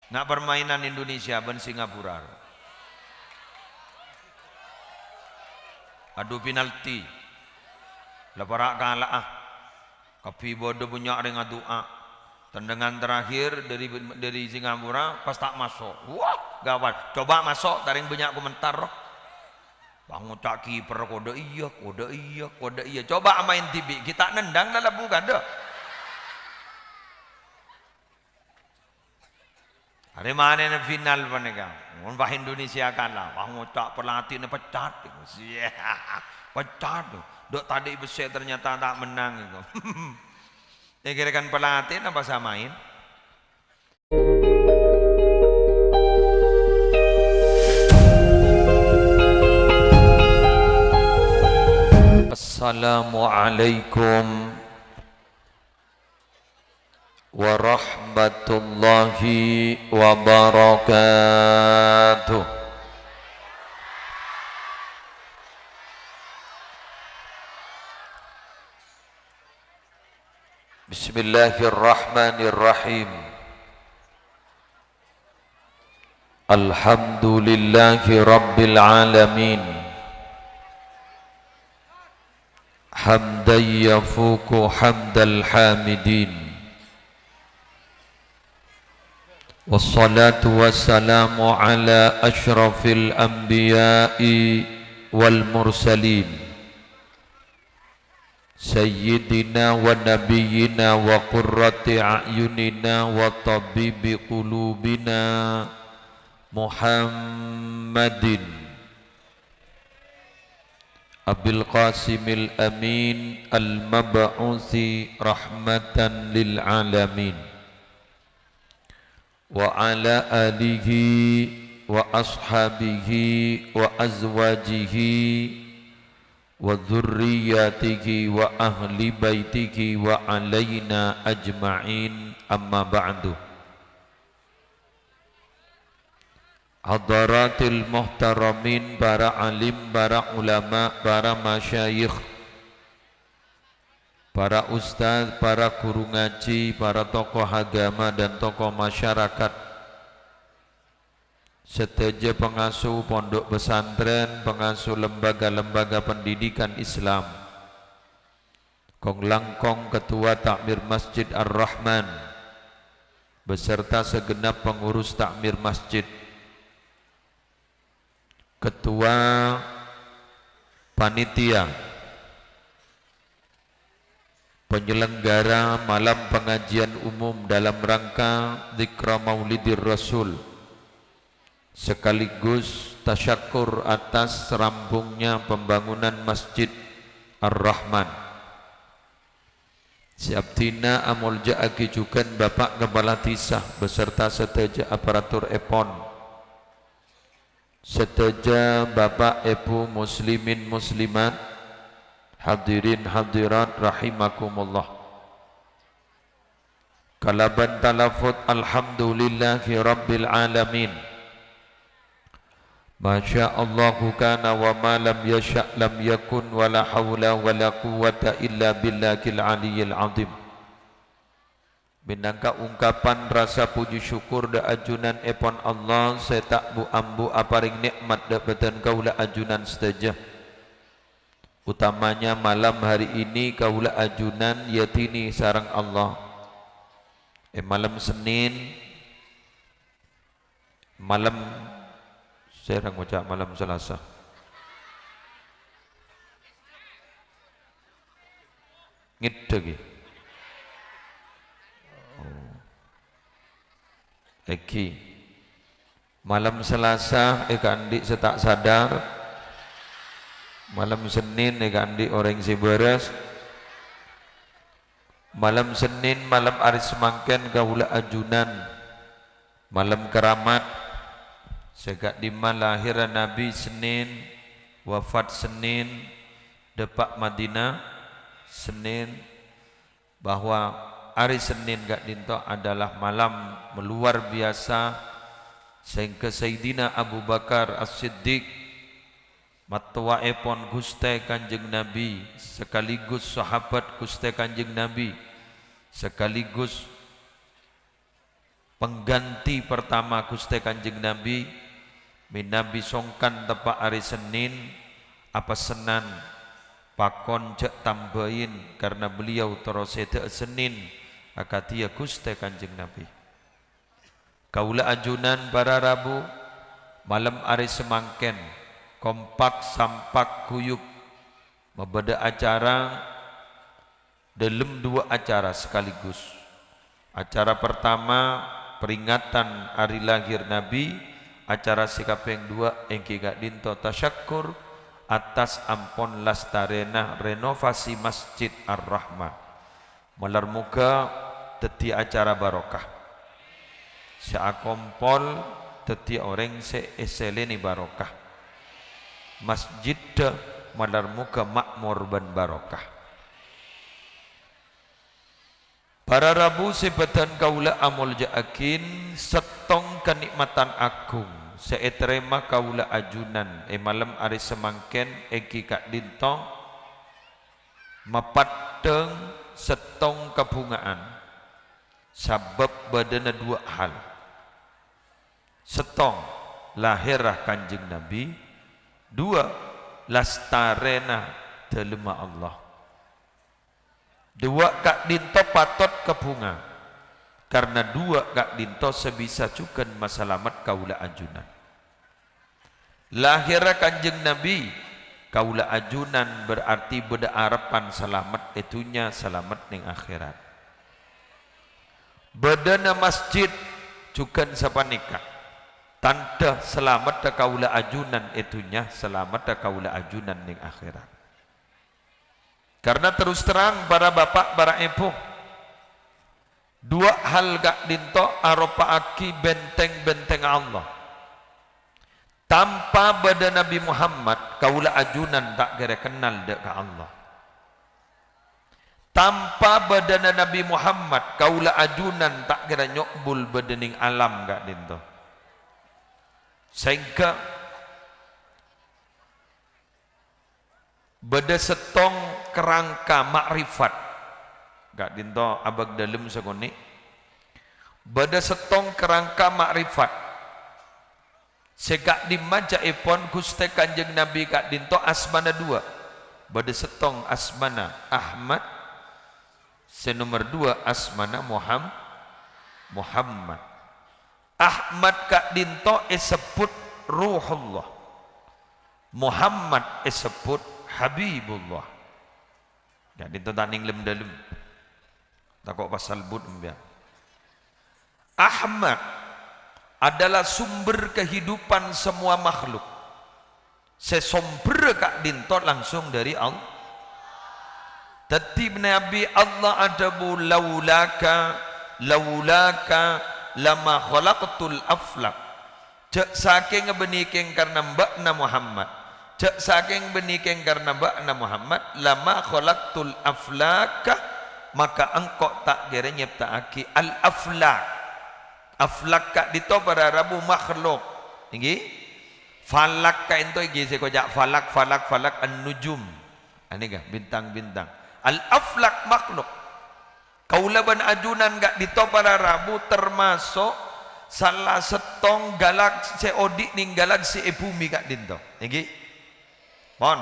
Nak permainan Indonesia ben Singapura. Adu penalti. Leparak kalah ah. Kapi bodoh punya dengan doa. Tendangan terakhir dari Singapura pas tak masuk. Wah, gawat. Coba masuk, taring banyak komentar. Bangun tak kiper kode iya, kode iya, kode iya. Coba main TV, kita nendang dalam bukan dah. Hari mana ni final mereka? Wah Indonesia kalah. Bangun tak pelatih ni pecat. Pecat tu. Dok tadi besar ternyata tak menang itu. Kira-kira pelatih apa samain? Assalamualaikum warahmatullahi wabarakatuh. Bismillahirrahmanirrahim. Alhamdulillahi rabbil alamin. Hamdan yafuku hamdal hamidin. Wassalatu wassalamu ala ashrafil anbiya'i wal mursalin Sayyidina wa nabiyyina wa qurrati a'yunina wa tabibi qulubina Muhammadin Abil Qasimil Amin al-mab'uthi rahmatan lil alamin wa ala alihi wa ashabihi wa azwajihi wa dzurriyyatihi wa ahli baitihi wa alaina ajma'in amma ba'du. Hadaratil muhtaramin, para alim, para ulama, para masyayikh, para ustaz, para guru ngaji, para tokoh agama dan tokoh masyarakat, seteja pengasuh pondok pesantren, pengasuh lembaga-lembaga pendidikan Islam, Kong Langkong Ketua Takmir Masjid Ar-Rahman, beserta segenap pengurus takmir masjid, Ketua Panitia penyelenggara malam pengajian umum dalam rangka Dzikra Maulidir Rasul sekaligus tasyakur atas rampungnya pembangunan Masjid Ar-Rahman. Siap tina amul ja'aki jukan Bapak Kepala Tisah beserta seteja aparatur EPON, seteja Bapak Ibu muslimin muslimat, hadirin hadirat rahimakumullah. Kalaban talafut alhamdulillahi rabbil alamin. Masya Allahu kana wa ma lam yasha' lam yakun wa la hawla wa la quwwata illa billahil aliyyil azim. Minangka ungkapan rasa puji syukur da ajunan epon Allah saya tak bu ambu aparing nikmat da beten kaula ajunan seteja. Utamanya malam hari ini kaula ajunan yatini sarang Allah. Malam Senin, malam saya orang ucap malam Selasa. Ngidegi. Eki. Malam Selasa andik setak sadar. Malam Senin andik orang siberes. Malam Senin malam aris semangken kaula ajunan. Malam keramat segak dima lahir Nabi Senin, wafat Senin, depak Madinah Senin, bahwa hari Senin gak dinto adalah malam luar biasa sehingga Sayyidina Abu Bakar As-Siddiq matua epon Guste Kanjeng Nabi sekaligus sahabat Guste Kanjeng Nabi sekaligus pengganti pertama Gusti Kanjeng Nabi Nabi songkan tepak hari Senin apa Senan pakon cek tambahin karena beliau terus Senin akatia Gusti Kanjeng Nabi kaula ajunan para Rabu malam hari semangken kompak sampak kuyuk membeda acara dalam dua acara sekaligus. Acara pertama peringatan hari lahir Nabi, acara sikapeng dua engki gak dinto tasyakur atas ampon lastarena renovasi Masjid Ar-Rahmah. Malar muka teti acara barokah. Seakompol teti orang se eseleni barokah. Masjid malar muka makmur ban barokah. Para Rabu sebetan kaula amul jaakin setong kenikmatan agung seeterema kaula ajunan malam hari semangken eki kak dintong mapateng setong kabungaan sabab badana dua hal setong lahirah Kanjeng Nabi dua lastarena telema Allah dua kak dinto patot ke bunga karena dua kak dinto sebisa cukan masalamat kaula ajunan lahirah Kanjeng Nabi kaula ajunan berarti beda harapan selamat itunya selamat ning akhirat bedana masjid cukan sapanika tanda selamat kaula ajunan itunya selamat kaula ajunan ning akhirat. Karena terus terang para bapak, para ibu, dua hal gak dinto aropa aki benteng-benteng Allah. Tanpa pada Nabi Muhammad, kaula ajunan tak kira kenal dek ke Allah. Tanpa pada Nabi Muhammad, kaula ajunan tak kira nyokbul bedening alam gak dinto. Sehingga beda setong kerangka makrifat gak dinto abag dalam segoni beda setong kerangka makrifat segak dimaja ipon Gusti Kanjeng Nabi gak dinto asmana dua beda setong asmana Ahmad senomor dua asmana Muhammad Ahmad gak dinto disebut Ruhullah Muhammad disebut Habibullah. Jadi itu taning lem dalem. Takok pasal bud mbak. Ahmad adalah sumber kehidupan semua makhluk. Sesumber kak dinto langsung dari Allah. Tetib Nabi Allah adabu laulaka lama khalaqtul aflaq. Cek saking beniking karena mbakna Muhammad. Cek saking benikeng karena bakna Muhammad lama khalaqtul aflaka maka engkau tak kira nyiptaaki al aflak kak dito para Rabu makhluk tinggi falak ka ento igi se kojak falak an-nujum ani ga bintang-bintang al aflak makhluk kaulaban ajunan gak dito para Rabu termasuk salah setong galaksi odik ning galaksi bumi kak dinto tinggi Mon,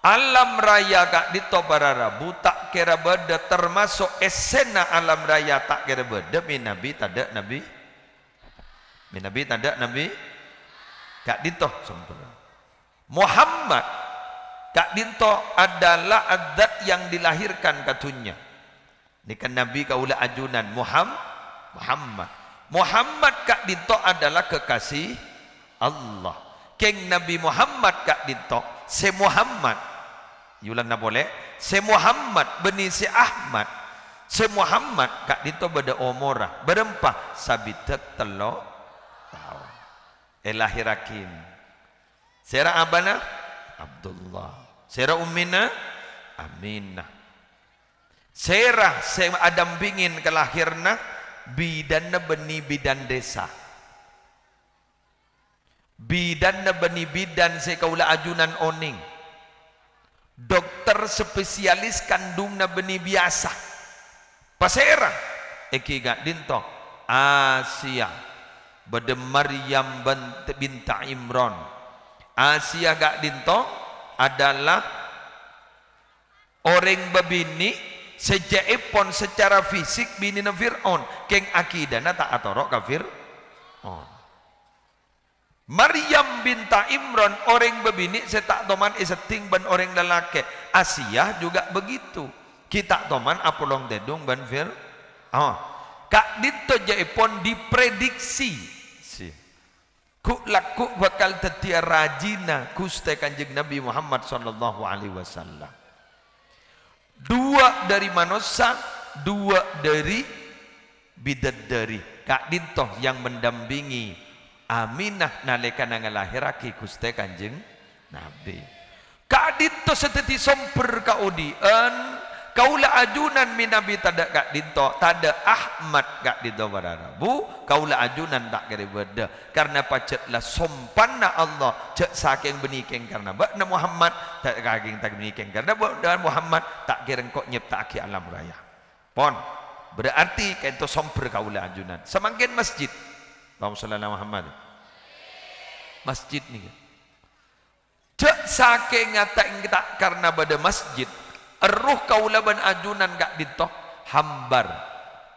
alam raya kak dito para Rabu tak kira beda termasuk esena alam raya tak kira beda min Nabi tada Nabi kak dito sempurna Muhammad kak dito adalah adat yang dilahirkan katunya ini kan Nabi kaula ajunan Muhammad kak dito adalah kekasih Allah Keng Nabi Muhammad kak dito se Muhammad yulang na boleh se Muhammad beni se Ahmad se Muhammad kak dito beda omora berempah sabitat telo tahun lahirakin sera abana Abdullah sera ummina Aminah sera se Adam bingin kelahirna bidanna beni bidan desa bidan na bani bidan se kaula ajunan oning dokter spesialis kandung na bani biasa pasera eki gak dinto Asia bade Maryam binta Imran. Asia gak dinto adalah orang babini sejaipun secara fisik bini na Fir'aun keng akidana tak atorok kafir. Maryam binta Imran orang babini setak toman iseting ban orang lelaki. Asia juga begitu. Kita toman apolong dedung ban Fir. Kak dito jaipun diprediksi ku laku bakal tetia rajina kuste kanjeng Nabi Muhammad sallallahu alaihi wasallam. Dua dari manusia, dua dari bidadari. Kak dito yang mendampingi Aminah nalika ngalahirake kuste kanjeng Nabi. Kak dito seteti somper kaudian kaula ajunan minabi tada kak dinto tada Ahmad kak dinto bararabu kaula ajunan tak kira beda karena pacetlah sompanna Allah cek saking benikeng karena bakna Muhammad tak kaging tak benikeng karena bakna Muhammad tak kira kok nyiptaki alam raya pon berarti kento somper kaula ajunan semakin masjid Allahumma shalli ala Muhammad masjid nih cek saking ngatain kita karena pada masjid eruh kaulaban ajunan gak ditoh hambar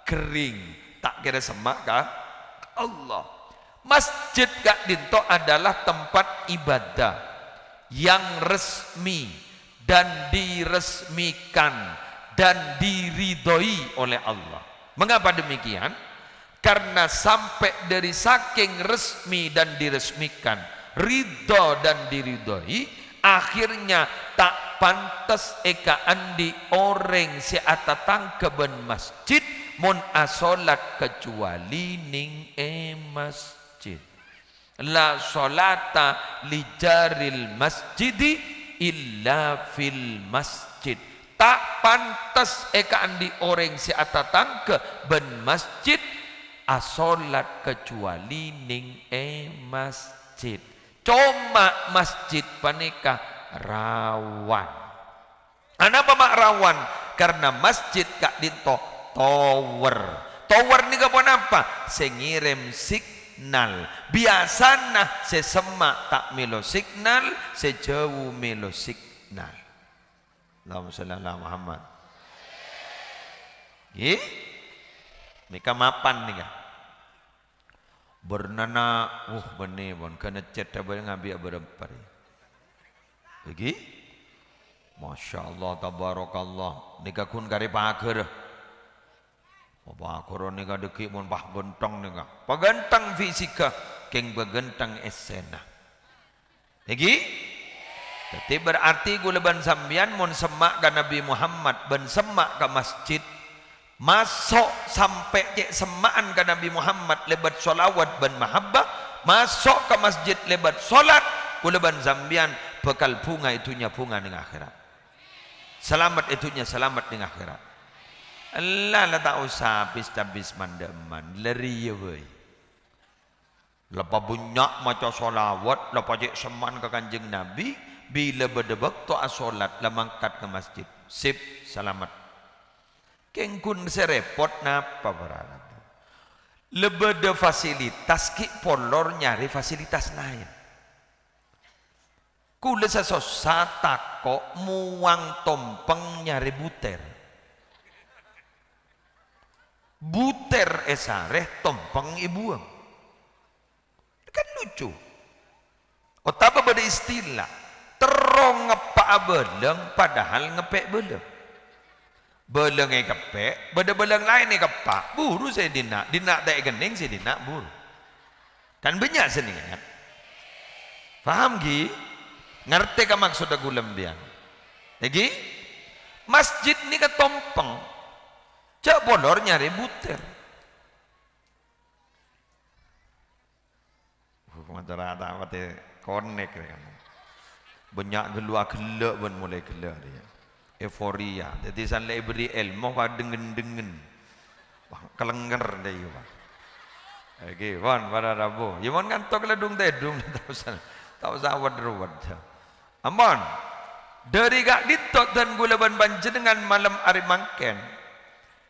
kering tak kira semak kah Allah. Masjid gak ditoh adalah tempat ibadah yang resmi dan diresmikan dan diridhoi oleh Allah. Mengapa demikian? Karena sampai dari saking resmi dan diresmikan, ridho dan diridhoi, akhirnya tak pantas eka andi orang si atatang keben masjid mun asolat kecuali ning masjid. La solata li jaril masjidi illa fil masjid. Tak pantas eka andi orang si atatang keben masjid asolat kecuali ning masjid. Cuma masjid panikah rawan. Kenapa mak rawan? Karena masjid kak dinto tower. Tower ni kapon apa? Sengirim signal. Biasanya sesemak tak melo signal, sejauh melo signal. Allahumma shalli ala Muhammad. Nika mapan nih kak. Bernana, benih bon, kena cet tabel ngabi berempar. Lagi, masya Allah, tabarakallah. Nika kun kari pager. Pager nika deki mon pah gentang nika. Pagentang fisika, keng bagentang esena. Lagi, jadi berarti guleban sambian mon semak ke Nabi Muhammad, ben semak ke masjid. Masuk sampai cek semaan ke Nabi Muhammad lebat solawat ban mahabbah, masuk ke masjid lebat solat kuleban zambian bekal bunga itunya bunga ning akhirat, selamat itunya selamat ning akhirat. Allah la tak usah habis mandeman leri we lepa bunyak maca solawat lepa cek semaan ke kanjeng Nabi bila berdebak to asolat la mangkat ke masjid sip selamat. Kengkun serepot napa berada lebeda fasilitas ki polor nyari fasilitas lain kula sesosa tako muang tompeng nyari buter esareh tompeng ibuang kan lucu otapa beda istilah terong ngepak beleng padahal ngepek beleng beleng kepek, beleng lain kepak, buru saya dinak tak gening saya dinak buru. Kan banyak sini kan? Faham gi? Ngerti ke maksud aku lembian? Lagi? Masjid ni ke tompeng, cak bolor nyari buter. Macara tak apa te konek kan? Banyak gelua gelak pun mulai gelak dia. Euforia. Jadi sanlai beri ilmu pak dengan kelengger deh ya pak. Oke, wan pada rabu. Ya wan kan tok ledung tedung tak usah wad. Aman. Dari gak ditot dan gulaban panjenengan malam hari mangken.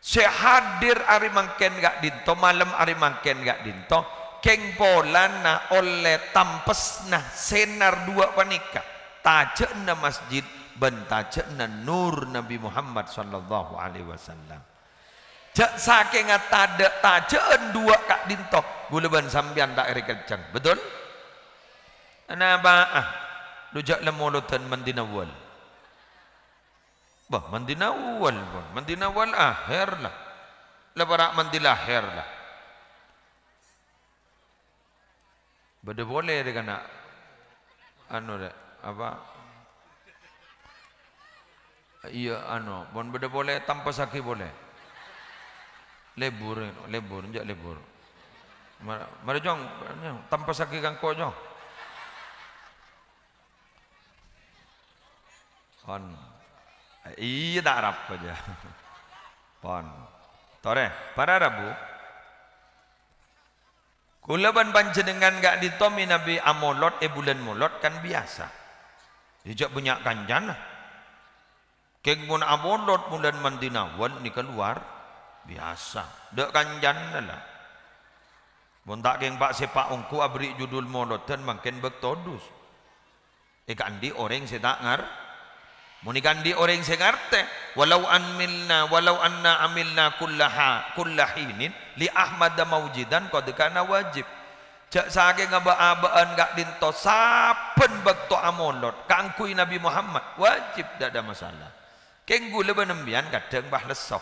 Sehadir ari mangken gak dinto, malam ari mangken gak dinto, keng polana oleh tampesna senar dua panika. Tajekna masjid ben tajekna nur Nabi Muhammad sallallahu alaihi wasallam. Jak saking tada tajeen dua kak dinto, guleban sambian tak eri kencang. Betul? Kenapa? Dujak lemulutan mandinawal. Bah, mandinawal pun. Mandinawal akhir lah. Lebarak mandi lahir lah. Beda boleh dia nak anu dek apa? Iya anu, bon beda boleh tanpa sakit boleh. Lebur, enjak lebur. Mari jong, tanpa sakit kan kau jong. Pon, iya tak harap aja. Pon, tore, para Rabu. Kulaban panjenengan gak ditomi Nabi amolot, bulan molot kan biasa. Dijak banyak kanjan lah. Keng pun amolot bulan mandinawal ni keluar biasa. Dek kanjan lah. Bontak keng pak sepak ungku abri judul molotan makin bektodus. Kandi orang setak ngar. Muni kandi orang segarte. Walau anna amilna kullahinin li Ahmad maujidan qad kana wajib. Jak saking ngaba-abaan gak dinto saben bekto amolot kangkui Nabi Muhammad wajib tak ada masalah. Keng gula benembian kadang bah lesok.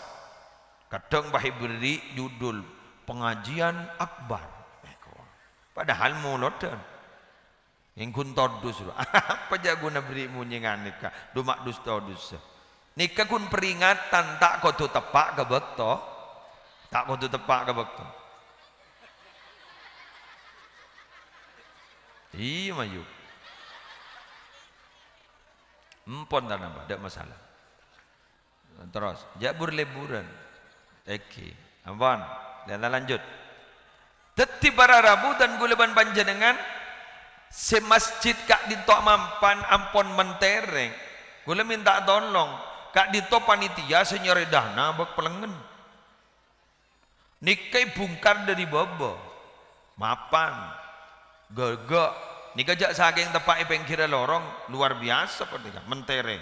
Kadang bah beri judul pengajian akbar. Padahal molotan. Yang kun todus apa jago beri munyengan nikah dumak dus todus nikah kun peringatan tak kau tu tepak ke bekto tak kau tu tepak ke bekto iya mayu empon tak nampak tak masalah terus jabur leburan eki ampun dan lanjut teti para Rabu dan guleban panjenengan se masjid kak dinto mampan ampon mentereng gula minta tolong kak dinto panitia senyore dana bak pelengen nikai bungkar dari baba mapan gagak nikah jak saking tepak pengkira lorong luar biasa pernikahan mentereng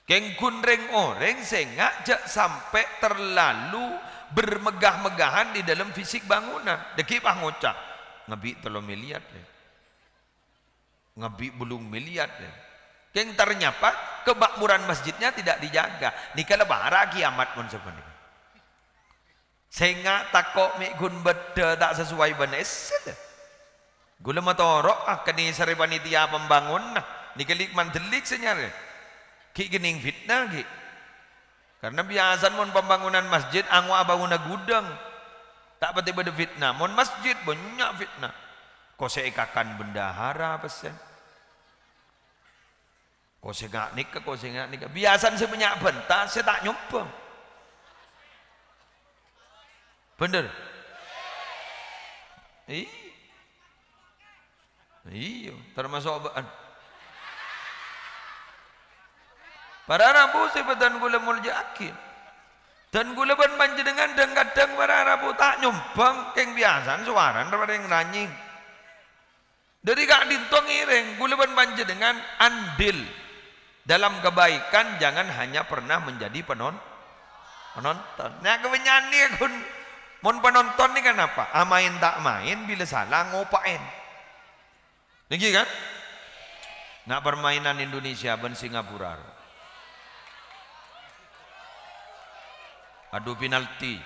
keng kunreng oreng sengak jak sampai terlalu bermegah-megahan di dalam fisik bangunan dekip ngocak ngebik 3 miliar deh ngebik belum miliar deh. Keng ternyata kemakmuran masjidnya tidak dijaga. Nikah lebara kiamat pun sebenarnya. Sehingga takok mikun beda tak sesuai benes. Gula motorok kini sari panitia pembangun nah. Nikah likman delik senyare. Ki gening fitnah ki. Karena biasa mon pembangunan masjid angwa bangunan gudang. Tak pati beda fitnah. Mon masjid banyak fitnah. Kau seikakan bendahara pesen. Kau segak nikah, kau segak nikah. Biasan sebanyak bentar, saya tak nyoba. Bener? Iya, termasuk obaan. Para Rabu sebetan gula muljakin. Dan gula ban panjenengan dan kadang para Rabu tak nyombang keng biasan suaran daripada yang nanying. Dari kak dintong ireng gulaban panjenengan andil dalam kebaikan jangan hanya pernah menjadi penonton. Nah kebenyanyi kun mon penonton ni kan apa? Main tak main bila salah ngopain. Lagi kan? Nak permainan Indonesia ben Singapura. Adu penalti.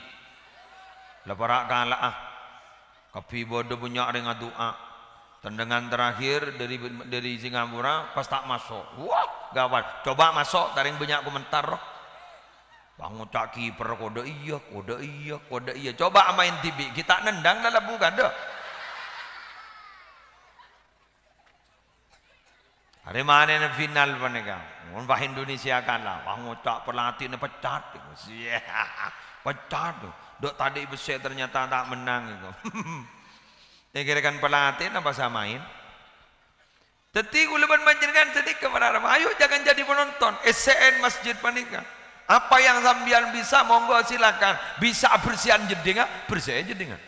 Leparak kalah Kapi bodoh punya dengan doa. Tendangan terakhir dari Singapura pas tak masuk. Wah, gawat. Coba masuk, taring banyak komentar. Bang ucak kiper kode iya. Coba main TV, kita nendang dalam bukan dah. Hari mana final mereka? Wah Indonesia kalah. Bang ucak pelatih ni pecat. Pecat tu. Dok tadi besar ternyata tak menang itu. Kira-kira pelatih apa samain? Teti gulaban panjenengan sedih kepada Ayo jangan jadi penonton. SCN masjid panika. Apa yang sambian bisa monggo silakan. Bisa bersihan jedingan, bersihan jedingan.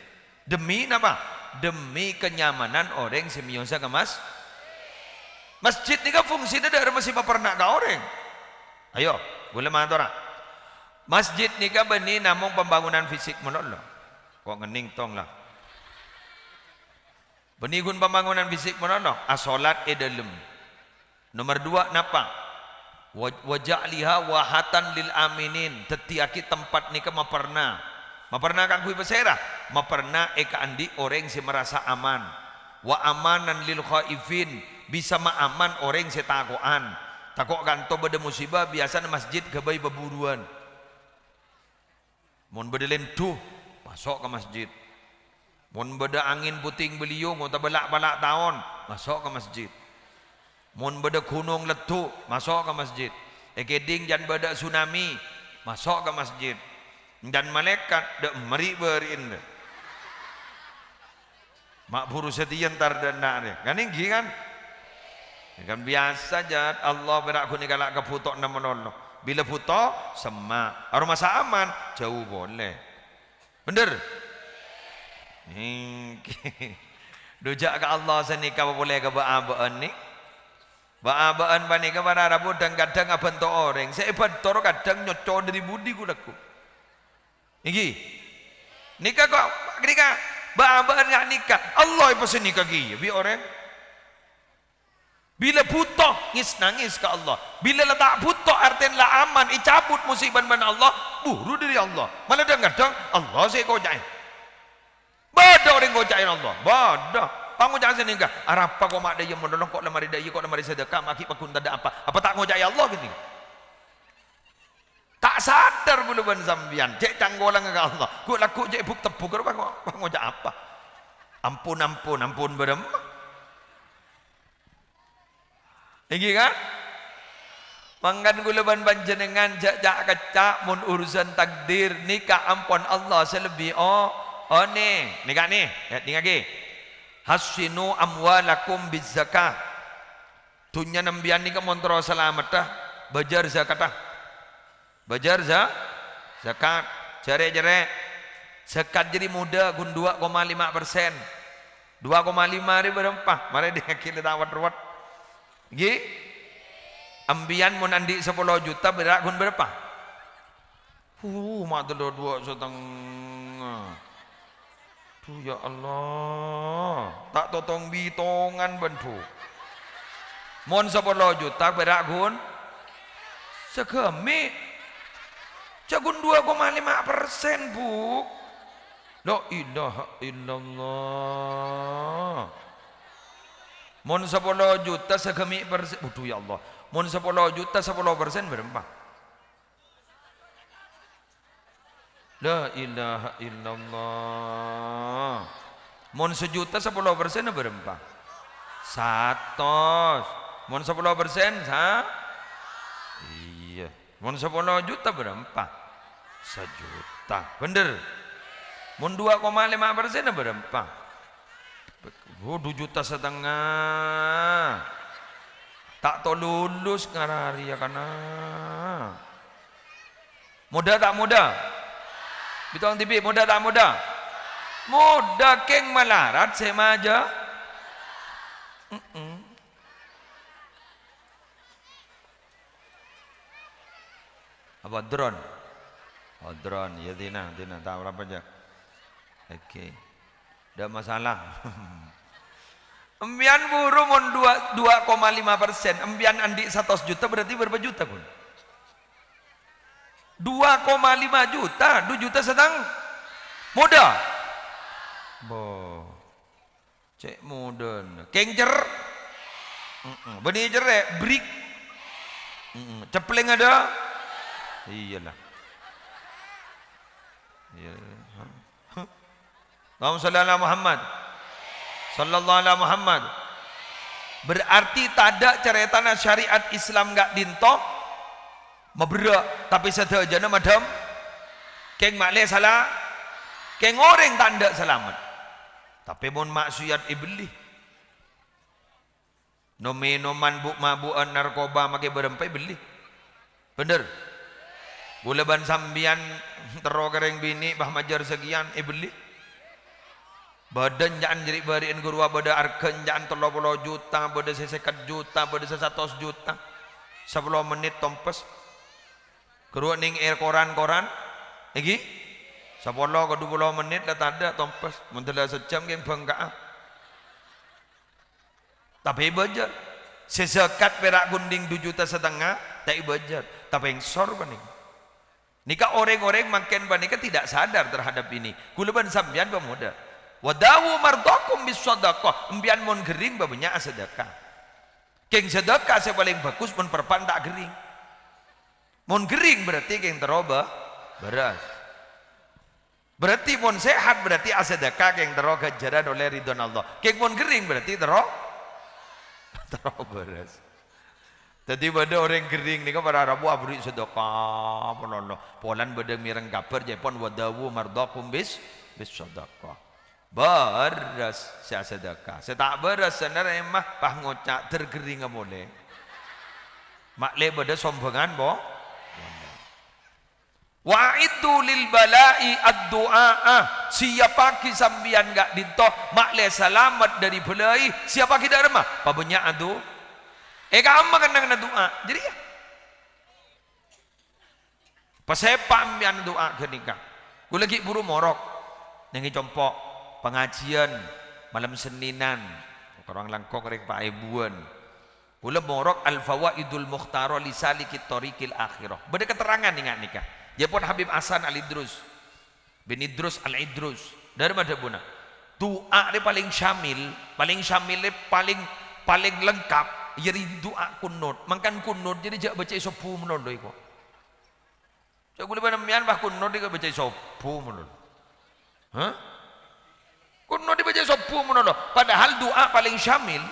Demi apa? Demi kenyamanan orang semiosa ke masjid ini kan fungsinya dari masih pernah ke orang. Ayo, boleh mana orang? Masjid ini kan benih namun pembangunan fisik menolong. Kok ngening tong lah. Benih gun pembangunan fisik menolong. Asolat dalam. Nomor 2 napa? Waja'liha wahatan lil aminin. Tetiaki tempat ni ke maperna kang kui pesera maperna eka andi orang si merasa aman. Wa amanan lil khaifin. Bisa maaman orang si takoan. Takok kanto beda musibah biasa na masjid kebai beburuan. Mun beda lentuh masuk ke masjid. Mun beda angin puting beliung atau balak-balak tahun masuk ke masjid. Mun beda gunung letup masuk ke masjid. Ekeding jan beda tsunami masuk ke masjid. Dan malaikat dek meri berin. Mak buru setian tar dan nak kan ini kan? Kan biasa jad Allah berak kuni galak ke putok nama nolong. Bila putok semak. Aroma masa aman jauh boleh. Bener? Dujak ke Allah senika boleh ke ba'abaan ni. Ba'abaan bani ke para rabu dan kadang bentuk orang. Saya bentuk kadang nyocok dari budi kudaku. Iki. Nikah kok nikah. Ba'abaan gak nikah. Allah pasti nikah gini. Bi orang. Bila butuh nangis ke Allah. Bila letak butuh artinya lah aman. Icabut musibah mana Allah. Buru dari Allah. Malah kadang Allah saya kocain. Bada orang kocain Allah. Bada. Pangu jangan seningkah. Arapa kok mak daya menolong kok lemari daya kok lemari sedekah maki pakun tak ada apa. Apa tak ngocai Allah gini. Tak sadar bulu ban sambian. Cek canggolang ke Allah. Ku laku cek buk tepuk apa ngocai apa. Ampun berem. Iki kan? Mangkan kula ban panjenengan jak kecak mun urusan takdir nikah ampun Allah selebih oh nih nikah nih ya tinggal lagi. Hasinu amwalakum bizzakah. Tunya nambian ni ke montro selamat dah. Bajar zakatah. Bajar zakat. Jere. Zakat jadi muda gun 2,5%. 2,5 ribu berempah. Mari dia kira tawat ruwat. Gi. Ambian mun andi 10 juta berak gun berapa? Mak telur 2,5. Ya Allah, tak totong bitongan bantu. Mon 10 juta berak gun segemi cagun 2,5% bu. La ilaha illallah. Mon 10 juta segemi persen. Butuh ya Allah. Mon 10 juta 10% berapa? La ilaha illallah. Mon sejuta 10% berapa? 100. Mon 10% iya. Mon 10 juta berapa? 1 juta. Bener. Mon 2,5% berapa? 2,5 juta. Tak tahu lulus ngarari ya kana. Muda tak muda? Bitong TV muda tak muda? Muda keng malarat semaja. Apa drone? Oh drone, ya Tina tahu berapa aja. Oke, tidak masalah. Embian buru mon 2,5%. Embian andi 100 juta berarti berapa juta pun? 2,5 juta, 2 juta sedang muda. Bo, cek muda. Kengcer, benih cerek, break, cepleng ada. Iyalah. Allahumma shalli ala Muhammad. Sallallahu alaihi Muhammad. Berarti tada ceritana syariat Islam gak dinto. Mabera tapi sedajana madam keng makle salah keng orang tanda selamat tapi mon maksiat iblis no minuman buk mabuan narkoba make berempai beli bener Buleban sambian tero kereng bini bah majar sekian beli. Badan jangan jadi bariin guru bada arken jangan 30 juta, bada 50 juta, bada 100 juta. 10 menit tompes. Guru ning air koran-koran. Iki 10 ke 20 menit dah tak ada tompes. Mentela sejam yang bangka. Tapi bajar. Sesekat perak gunting 2,5 juta, tak bajar. Tapi yang sor baning. Nika orang-orang makin banika tidak sadar terhadap ini. Kuleban sambian pemuda. Wadawu mardakum bis sadaqah. Embian mon gering babanya sedekah. Keng sedekah saya paling bagus mon perpan tak gering. Mon gering berarti keng teroba beras. Berarti mon sehat berarti sedekah keng tero gajaran oleh ridwan Allah. Keng mon gering berarti tero beras. Tadi pada orang gering ni kan para Arabu abri sedekah pololo. Polan pada mireng kabar Jepun wadawu mardakum bis sadaqah. Beras saya sedekah. Saya tak beras sebenarnya mah pah ngocak tergering boleh. Makleh pada sombongan boh. Wa'idu lil balai ad-du'a. Siapa ki sambian gak dintoh makleh selamat dari belai. Siapa ki dak remah? Pabunya adu. Kamu kan kena doa. Jadi ya. Pasepak ambian doa kenika. Gue lagi buru morok. Nengi compok pengajian malam Seninan orang langkong rek Pak Ibuan pula morok al-fawaidul mukhtara li salikit tariqil akhirah beda keterangan ingat nikah dia pun Habib Hasan Al-Idrus bin Idrus Al-Idrus dari mana buna doa dia paling syamil paling lengkap jadi doa kunut makan kunut jadi jak baca sopu menondo iko jak boleh banamian bah kunut dia baca sopu menondo kuno dibaca sopu menono. Padahal doa paling syamil,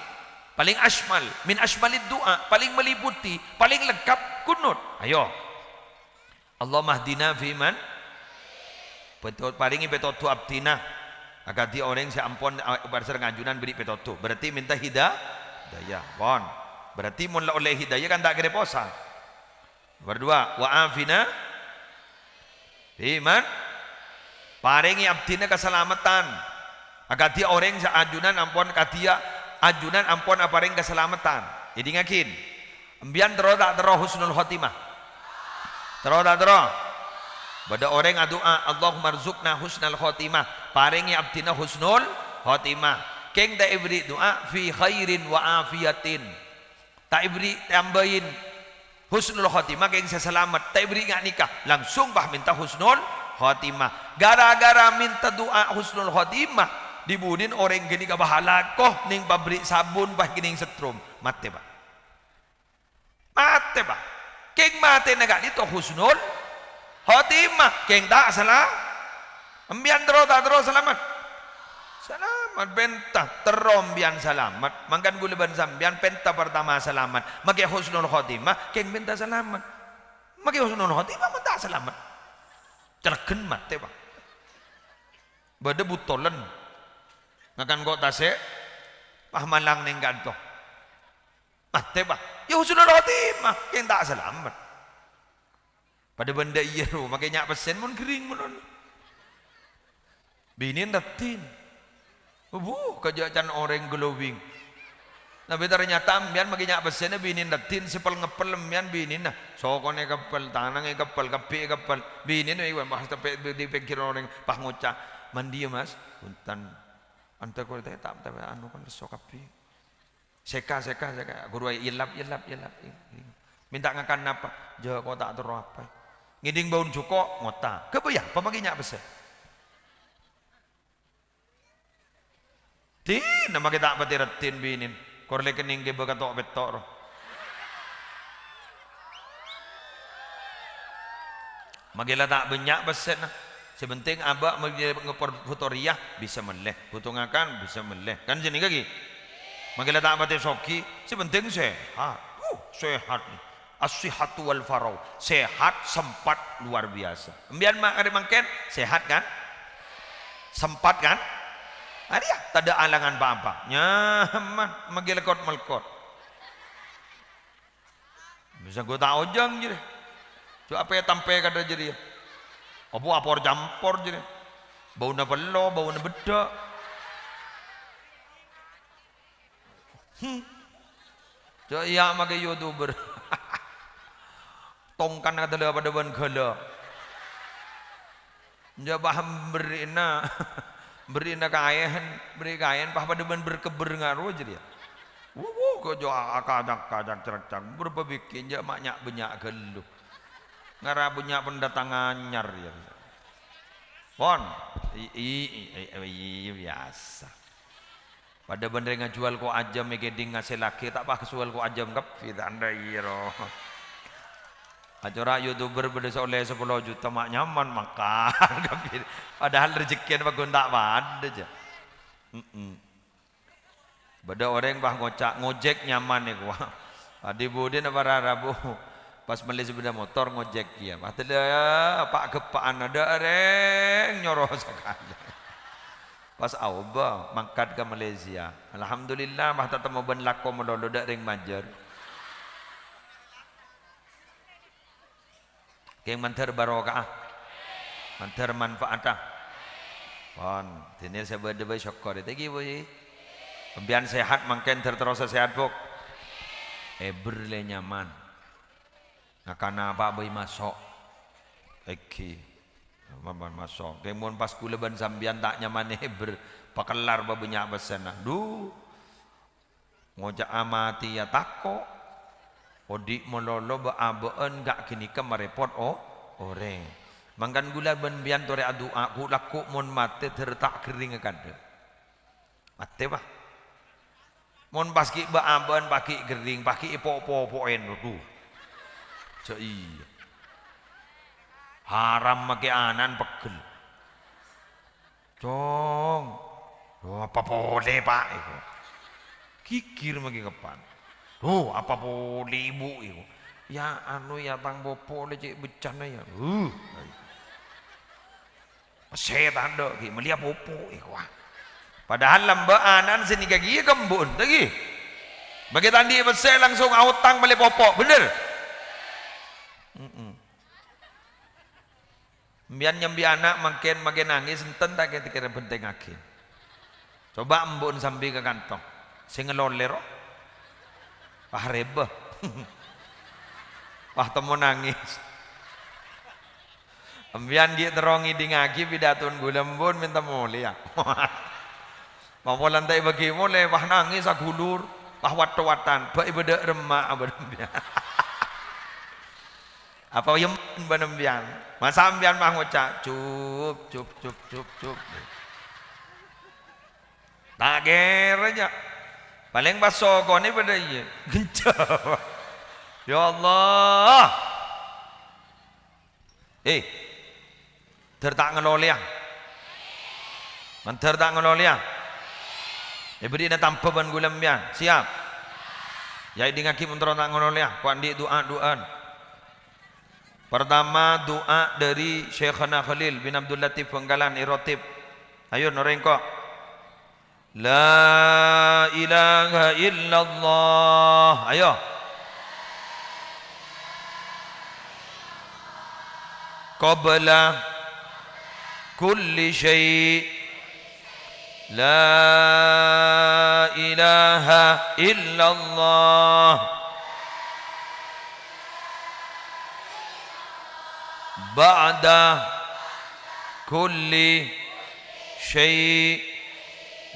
paling asmal, min asmalid doa, paling meliputi, paling lengkap kunut. Ayo. Allah mahdina fiman. Palingi petotu abdina. Agar dia orang yang ampun bersar ngajunan beri petotu. Berarti minta hidayah. Bon. Berarti mun oleh hidayah kan tak kira posa. Berdua, wa afina fiman. Paringi abdina keselamatan. Agar dia orang seajunan ampun katia ajunan ampun aparing keselamatan. Jadi ngakin. Embian tero tak tero husnul khotimah. Tero tak tero. Bada orang doa Allahumma rzuqna husnul khotimah. Paringi abdina husnul khotimah. Keng tak ibri doa fi khairin wa afiyatin. Tak ibri tambahin husnul khotimah keng selamat. Tak ibri ngak nikah. Langsung bah minta husnul khotimah. Gara-gara minta doa husnul khotimah dibudin orang gini ka bahala koh ning pabrik sabun bah gini setrum mate pak keng mate naga dito husnul khotimah keng tak salah embian terus selamat bentah terombian selamat mangkan guleban sambian penta pertama selamat make husnul khotimah keng bentah selamat make husnul khotimah men tak selamat cergen mate pak bade butolen ngakan kok tasik pahmalang ning kanto mate bah ya husnul khotimah yang tak selamat pada benda iya ro makanya pesen mun kering mun binin datin kejadian orang glowing tapi ternyata ambian makanya pesen binin datin sepel ngepel ambian binin nah sokone kepel tanangnya kepel kepi kepel binin iwan bahas tapi dipikir orang pah ngocah mandi mas punten anta ko tak anu kan sokapi seka guru ilap minta ngakan apa je ko tak tero apa ngiding baun cuko ngota kebayang pemaginya bese ti nama kita pati retin binin korle kening ge bagatok betok magila tak banyak bese nah sebenting abak ngepor futoriah bisa meleh butungakan bisa meleh kan jenis kaki magila tak mati soki sebenting sehat sehat as-sihhatu wal farau sehat sempat luar biasa embian mak ada mangken sehat kan sempat kan ada ya tak ada alangan apa-apa nyaman magila kot melkot bisa gue tak ojang je Cuk apa ya tampe kada jadi. Apa apor campur jadi. Bau na pelo, bau na bedak. Cuk iya make YouTuber. Tongkan kata le pada ban gala. Ja paham berina kayan, beri kayan pah pada ban berkeber ngaruh jadi. Kok jo akadak cerak berapa bikin ja maknya banyak gelu. Ngara punya pendatangan nyar ya. Pon, biasa. Pada bener ngajual ko ajam megeding ngasih laki tak pak kesual ko ajam kap kita anda iro. Acara YouTuber pada oleh 10 juta mak nyaman makan kap. Padahal rezekian bagun tak pada aja. Bada orang bah ngojek nyaman nih gua. Adi budin apa rabu. Pas beli sepeda motor ngojek dia. Padahal pak kepaan ada orang nyoroh sekali. Pas auba mangkat ke Malaysia. Alhamdulillah mah tak temu ben lako melolo dak ring majer. Keng mantar barokah. Mantar manfaatah. Pon, dene saya bade bae syukur tegi boy. Pembian sehat mangken terus sehat pok. Berle nyaman. Ngakana apa boy masuk. Eki. Maman masuk. Kemun pas kula ban sambian tak nyaman pakelar babenyak besana. Duh. Ngojak amati ya tako. Odik mololo baabeen gak kini ke merepot oreng. Mangkan gula ban bian tore adua ku laku mon mate tertak kering kada. Mate bah. Mon paski baaben paki kering paki ipo-poen duh. Cai. Haram make anan pegel. Cong. Apa boleh pak itu. Kikir make kepan. Apa boleh ibu itu. Ya anu ya tang bopo le cek becana ya. Setan dok ki melihat bopo iku. Padahal lambaanan sini kaki kembun lagi. Bagi tandi besar langsung autang balik bopo, bener? Mbian nyambi anak makin nangis enten tak kira penting akhir. Coba embun sambil ke kantong. Sing ngeloler. Wah rebah. Wah temu nangis. Mbian dia terongi di ngaki pidatun gulembun minta mulia. Mau lantai bagi mulai wah nangis agulur. Wah wat-watan. Ba ibadah remak abadambian. Apa yang benembian masa ambian mah ngocak cup tak aja paling pas soko ni pada iya gencap ya Allah tertak ngeloliang manter tak ngeloliang beri na tanpa ban gulambian siap ya di ngaki mentero tak ngeloliang kuat di doa pertama doa dari Syekhana Khalil bin Abdul Latif Penggalan Irotib. Ayo norengko. La ilaha illallah. Ayo. Qabla kulli syai' La ilaha illallah. Ba'da kulli syai'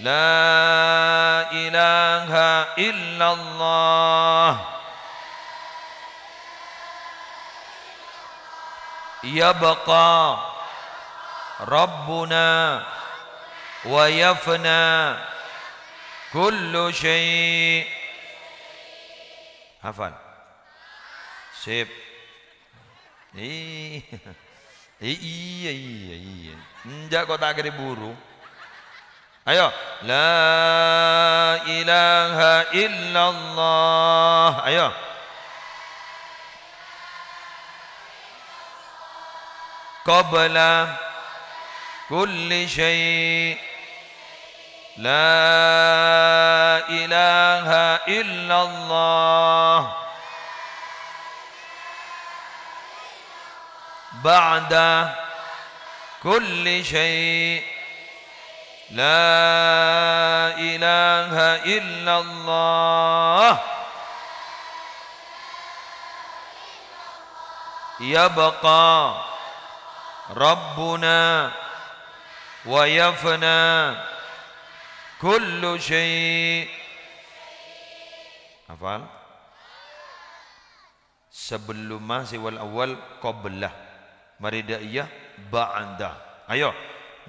La ilaha illallah Yabqa Rabbuna Wa yafna Kullu syai' Hafal Sip iya enggak kau tak kira buru ayo la ilaha illallah ayo qabla kulli syai' la ilaha illallah ba'da kulli syai' la ilaha illallah yabqa rabbuna wa yafna kullu syai'. Hafal? Sebelum wal awal qablah, maridaiyah ba'da. Ayo.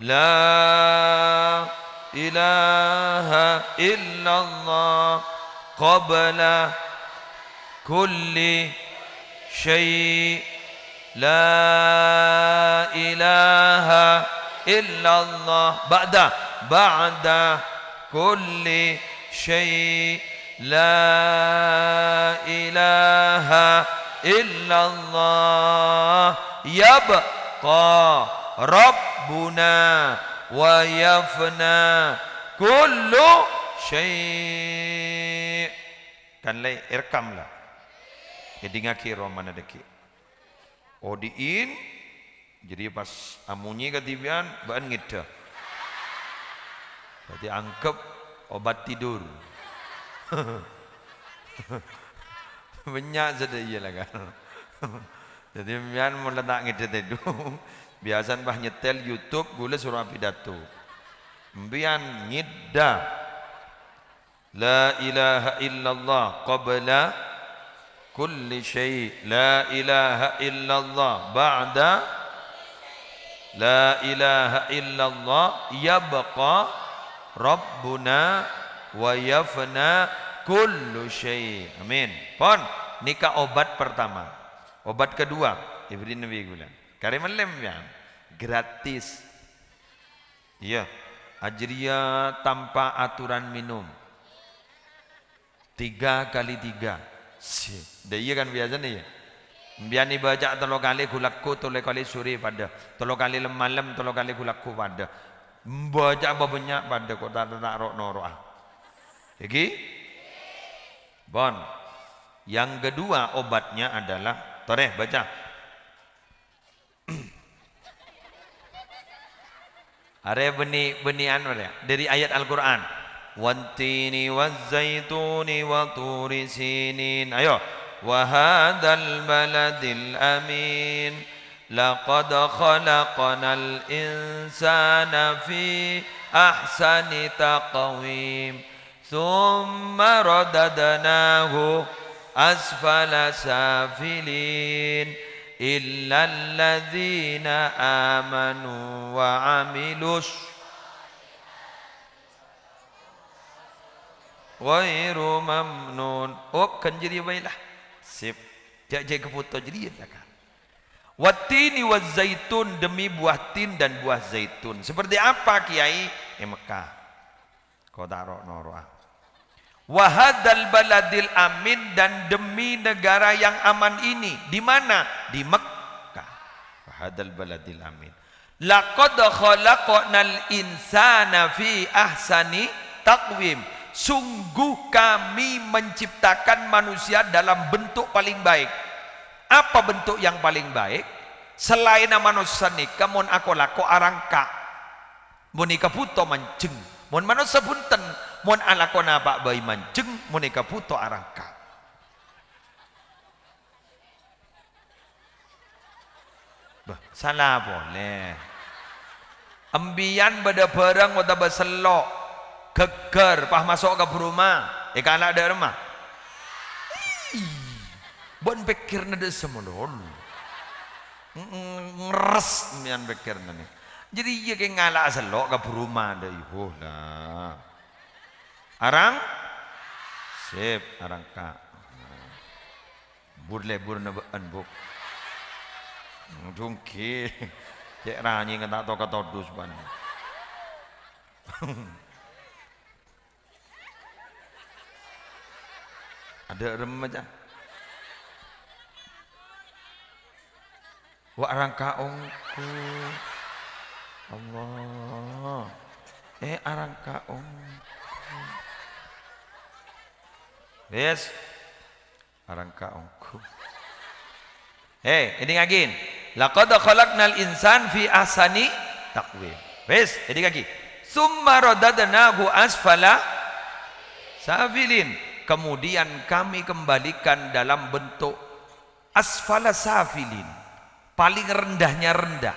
La ilaha illallah qabla kulli syai'. La ilaha illallah ba'da kulli syai'. La ilaha illallah yabqa rabbuna wa yafna kullu syai'. Kan lay irkam lah. Jadi ngakiro mana deki. Odiin jadi pas amunyi ketibian bahan ngida. Berarti angkep obat tidur. Banyak sudah iya lah kan. Jadi biar meletak ngida itu. Biasan bah nyetel YouTube gula surah pidato. Biar ngida. La ilaha illallah qabla kulli syai'. La ilaha illallah ba'da. La ilaha illallah yabqa rabbuna wa yafna kullu syai'. Amin. Pon nikah obat pertama. Obat kedua ibri nabi gula. Karim lem ya. Gratis. Iya. Ajriya tanpa aturan minum. 3 kali 3. Dah iya kan biasa nih ya. Biar baca 3 kali kulakku 3 kali suri pada 3 kali malam 3 kali kulakku pada baca apa banyak pada kota tak rok noroah. Jadi bon. Yang kedua obatnya adalah toreh baca. Are benih anu ya dari ayat Al-Qur'an. Wattini wazzaituni wa turi sinin. Ayo. Wa hadzal baladil amin. Laqad khalaqnal insana fi ahsani taqwim. Thumma radadnahu asfala safilin. Illa alladzina amanu wa amilus ghairu mamnun. Oh kan jadi baiklah. Sip. Jak keputo jadi ya kan. Wattini wazzaitun demi buah tin dan buah zaitun. Seperti apa Kiai? Mekah. Kau taruh noroah. Wahadal baladil amin dan demi negara yang aman ini. Di mana? Di Mekah. Wahadal baladil amin. Laqad khalaqnal insana fi ahsani taqwim. Sungguh kami menciptakan manusia dalam bentuk paling baik. Apa bentuk yang paling baik? Selain manusia nikah mon aku lako arangka. Mon nikah puto manceng. Mon manusia punten. Mon alakona pak bayi manceng. Mon nikah puto arangka. Bah, salah boleh. Ambian pada barang wata baselok. Geger pah masuk ke rumah. Ikan ada rumah. Bon pikir nade semolon. Ngeres mian pikir nade. Jadi iya kayak ngalak selok ke rumah ada ibu lah. Arang sip arang kak. Lebur nebaan buk. Jungki. Cek ranyi ngetak to ketodus ban. Ada remaja. Wa arang kaongku. Allah. Arang kaongku. Yes. Arang kaongku. Ini ngagin. laqad khalaqnal insan fi ahsani taqwim. Wes, jadi kaki. Summa radadnahu asfala safilin. Kemudian kami kembalikan dalam bentuk asfala safilin, paling rendahnya rendah.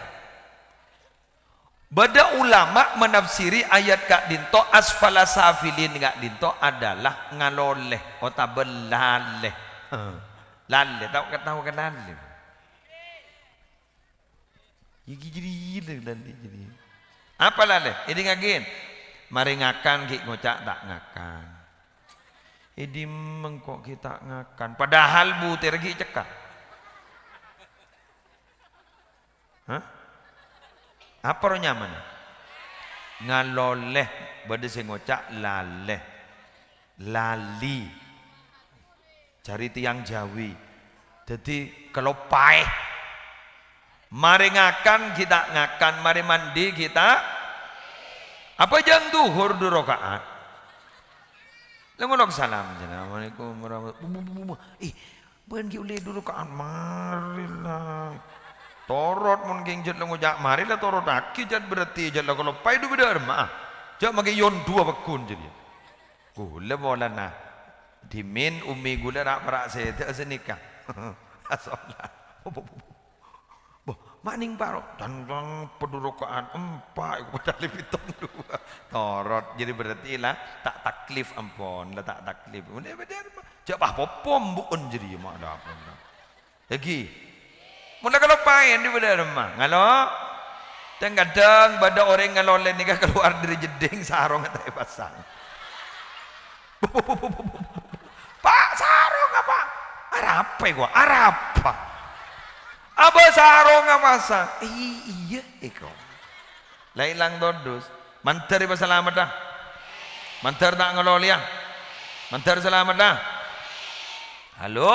Bada ulama menafsiri ayat kak dinto asfala safilin kak dinto adalah ngaloleh atau belaleh. Laleh, tahu kan laleh. Jadi. Apa laleh? Ini ngagin. Mari ngakan ki ngocak tak ngakan. Idi mengkok kita ngakan. Padahal butir ki cekak. Hah? Apa ro nyaman? Ngaloleh bade sing ngocak laleh. Lali. Cari tiang Jawi. Jadi kalau paeh. Mari ngakan kita ngakan, mari mandi kita apa jam duhur 2 rakaat. Lengonok salam. Assalamualaikum warahmatullahi wabarakatuh. Ben ki ule 2 rakaat marilah. Torot mun geng jet lengo jak marilah torot aki jet berarti jet kalau pai du beda mah. Jak mage yon 2 bekun jadi. Gula bola nah. Dimin umi gula rak perak sete senikah. Asolah. Maning paro dan pedurukaan 4 kepada lipiton 2 torot jadi berarti lah tak taklif ampun lah tak taklif udah benar jak pom buun jadi mak ada apa lagi mula kalau pain di benar mah ngalo kadang bada orang ngalole nikah keluar dari jeding sarong tak pasang Pak sarong apa Arab gua Arab apa sarong apa pasang? Iya, iko. Lailang dodus. Mantar iba selamat dah. Mantar tak ngeloliang. Mantar selamat dah. Halo,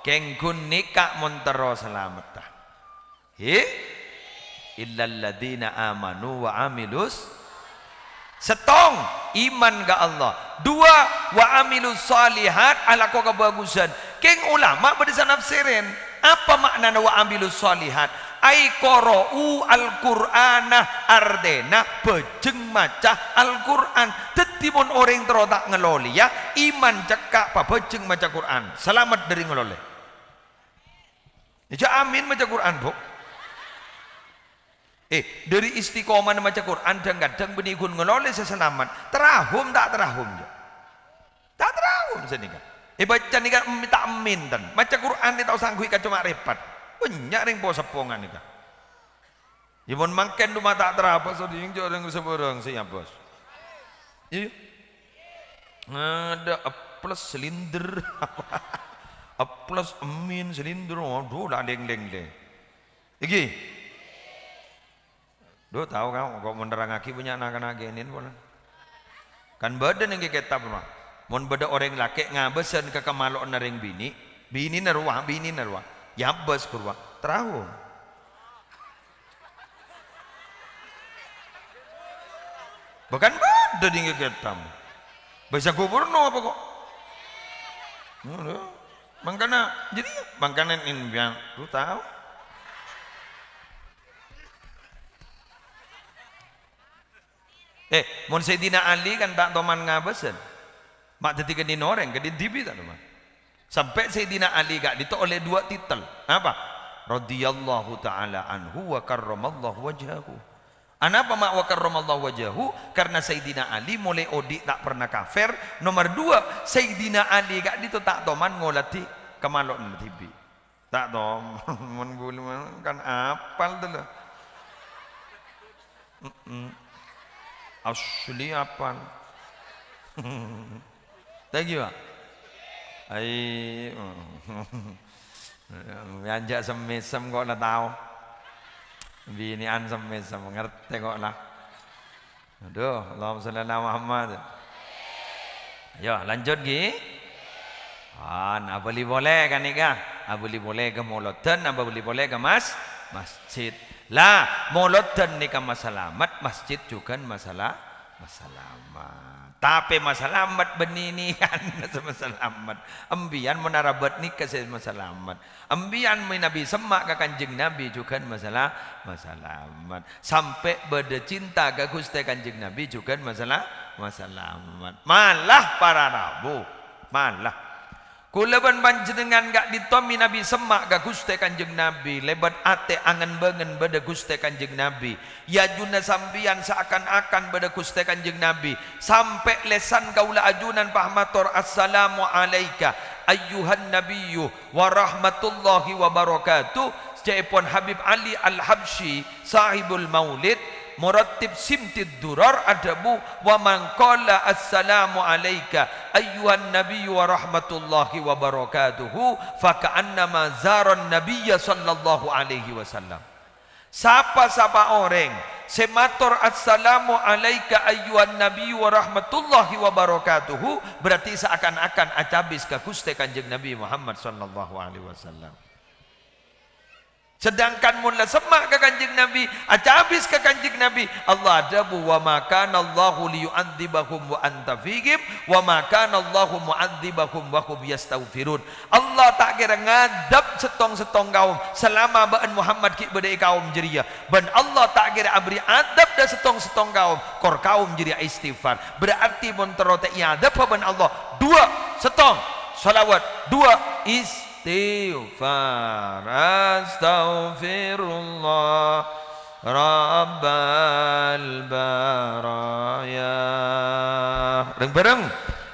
kengkun nikah montero selamat dah. Illal ladina amanu wa amilus. Setong iman ke Allah. 2 wa amilus salihat ala ko kebagusan. Keng ulama berdesa nafsirin. Apa makna wa amilus salihat? Ai qara'u al-Qur'ana ardena bejeng maca Al-Qur'an. Tetimun orang terotak ngeloli ya iman cekak pa bejeng maca Qur'an. Selamat dari ngeloli. Ya amin maca Qur'an, Bu. Dari istiqomah maca Qur'an dan kadang benikun ngeloli seselamat. Terahum tak terahum ya. Tak terahum senika. Baca ni kan minta amin dan baca Quran ni tak sanggup kan cuma repot banyak ring bos sepongan ni kan Imun mangken rumah tak terapa so diing jorang seborang siap bos iya ada plus silinder plus amin silinder waduh dah deng iki do tahu kamu kok menerang aki punya anak-anak ini kan badan yang kitab mah mun beda orang laki ngabesan ke kemalok naring bini narwa yabas kurwa terahu bahkan beda tinggi ketam bahasa gubernur apa kok makanya jadi makanan ini yang lu tahu mun Sayyidina Ali kan tak toman ngabesan mak detik kedin orang kedin TV tak teman sampai Sayyidina Ali gak dito oleh 2 titel apa radhiyallahu taala anhu wa karramallahu wajhahu anapa mak wa karramallahu wajhahu karena Sayyidina Ali mulai odi tak pernah kafir nomor 2 Sayyidina Ali gak dito tak toman ngolati kemalok TV tak tom mun kan apal tu lah asli apal lagi pak ai anjak semesem kok lah tahu binian semesem ngerti kok lah aduh Allahumma sholli ala Muhammad yo lanjut gi nah boleh kan nikah boleh ke molotan boleh ke masjid lah molotan nikah masalamat masjid juga masalah masalamat Tapi masalamat benini kan masalamat. Ambian menarabat nikah masalamat. Ambian Nabi semak ke Kanjeng Nabi juga masalamat. Sampai beda cinta ke Gusti Kanjeng Nabi juga masalamat. Malah para rabu, malah kulaban panjenengan gak ditomi Nabi semak ga Gusti Kanjeng Nabi lebat ate angen bengen beda Gusti Kanjeng Nabi ya juna sambian seakan-akan beda Gusti Kanjeng Nabi sampai lesan kaula ajunan pahmator assalamu alaika ayyuhan nabiyyu wa rahmatullahi wa barakatuh jaipun Habib Ali Al-Habsyi sahibul maulid Murattib simtid durar adabu wa man qala assalamu alayka ayyuhan nabiyyu wa rahmatullahi wa barakatuhu faka'annama zaran nabiyya sallallahu alaihi wasallam. Sapa-sapa orang semator assalamu alayka ayyuhan nabiyyu wa rahmatullahi wa barakatuhu berarti seakan-akan acabis ka Gusti Kanjeng Nabi Muhammad sallallahu alaihi wasallam. Sedangkan mula semak ke Kanjeng Nabi, acabis ke Kanjeng Nabi, Allah adabu wa ma kana Allahu liyu'adzibahum wa anta fihim wa ma kana Allahu mu'adzibahum wa hum yastaghfirun. Allah tak kira ngadab setong-setong kaum selama ba'an Muhammad ki bedai kaum jeria. Ben Allah tak kira abri adab dah setong-setong kaum kor kaum jeria istighfar. Berarti mun terote adab ben Allah dua setong salawat dua istighfar astaghfirullah rabbal baraya bareng-bareng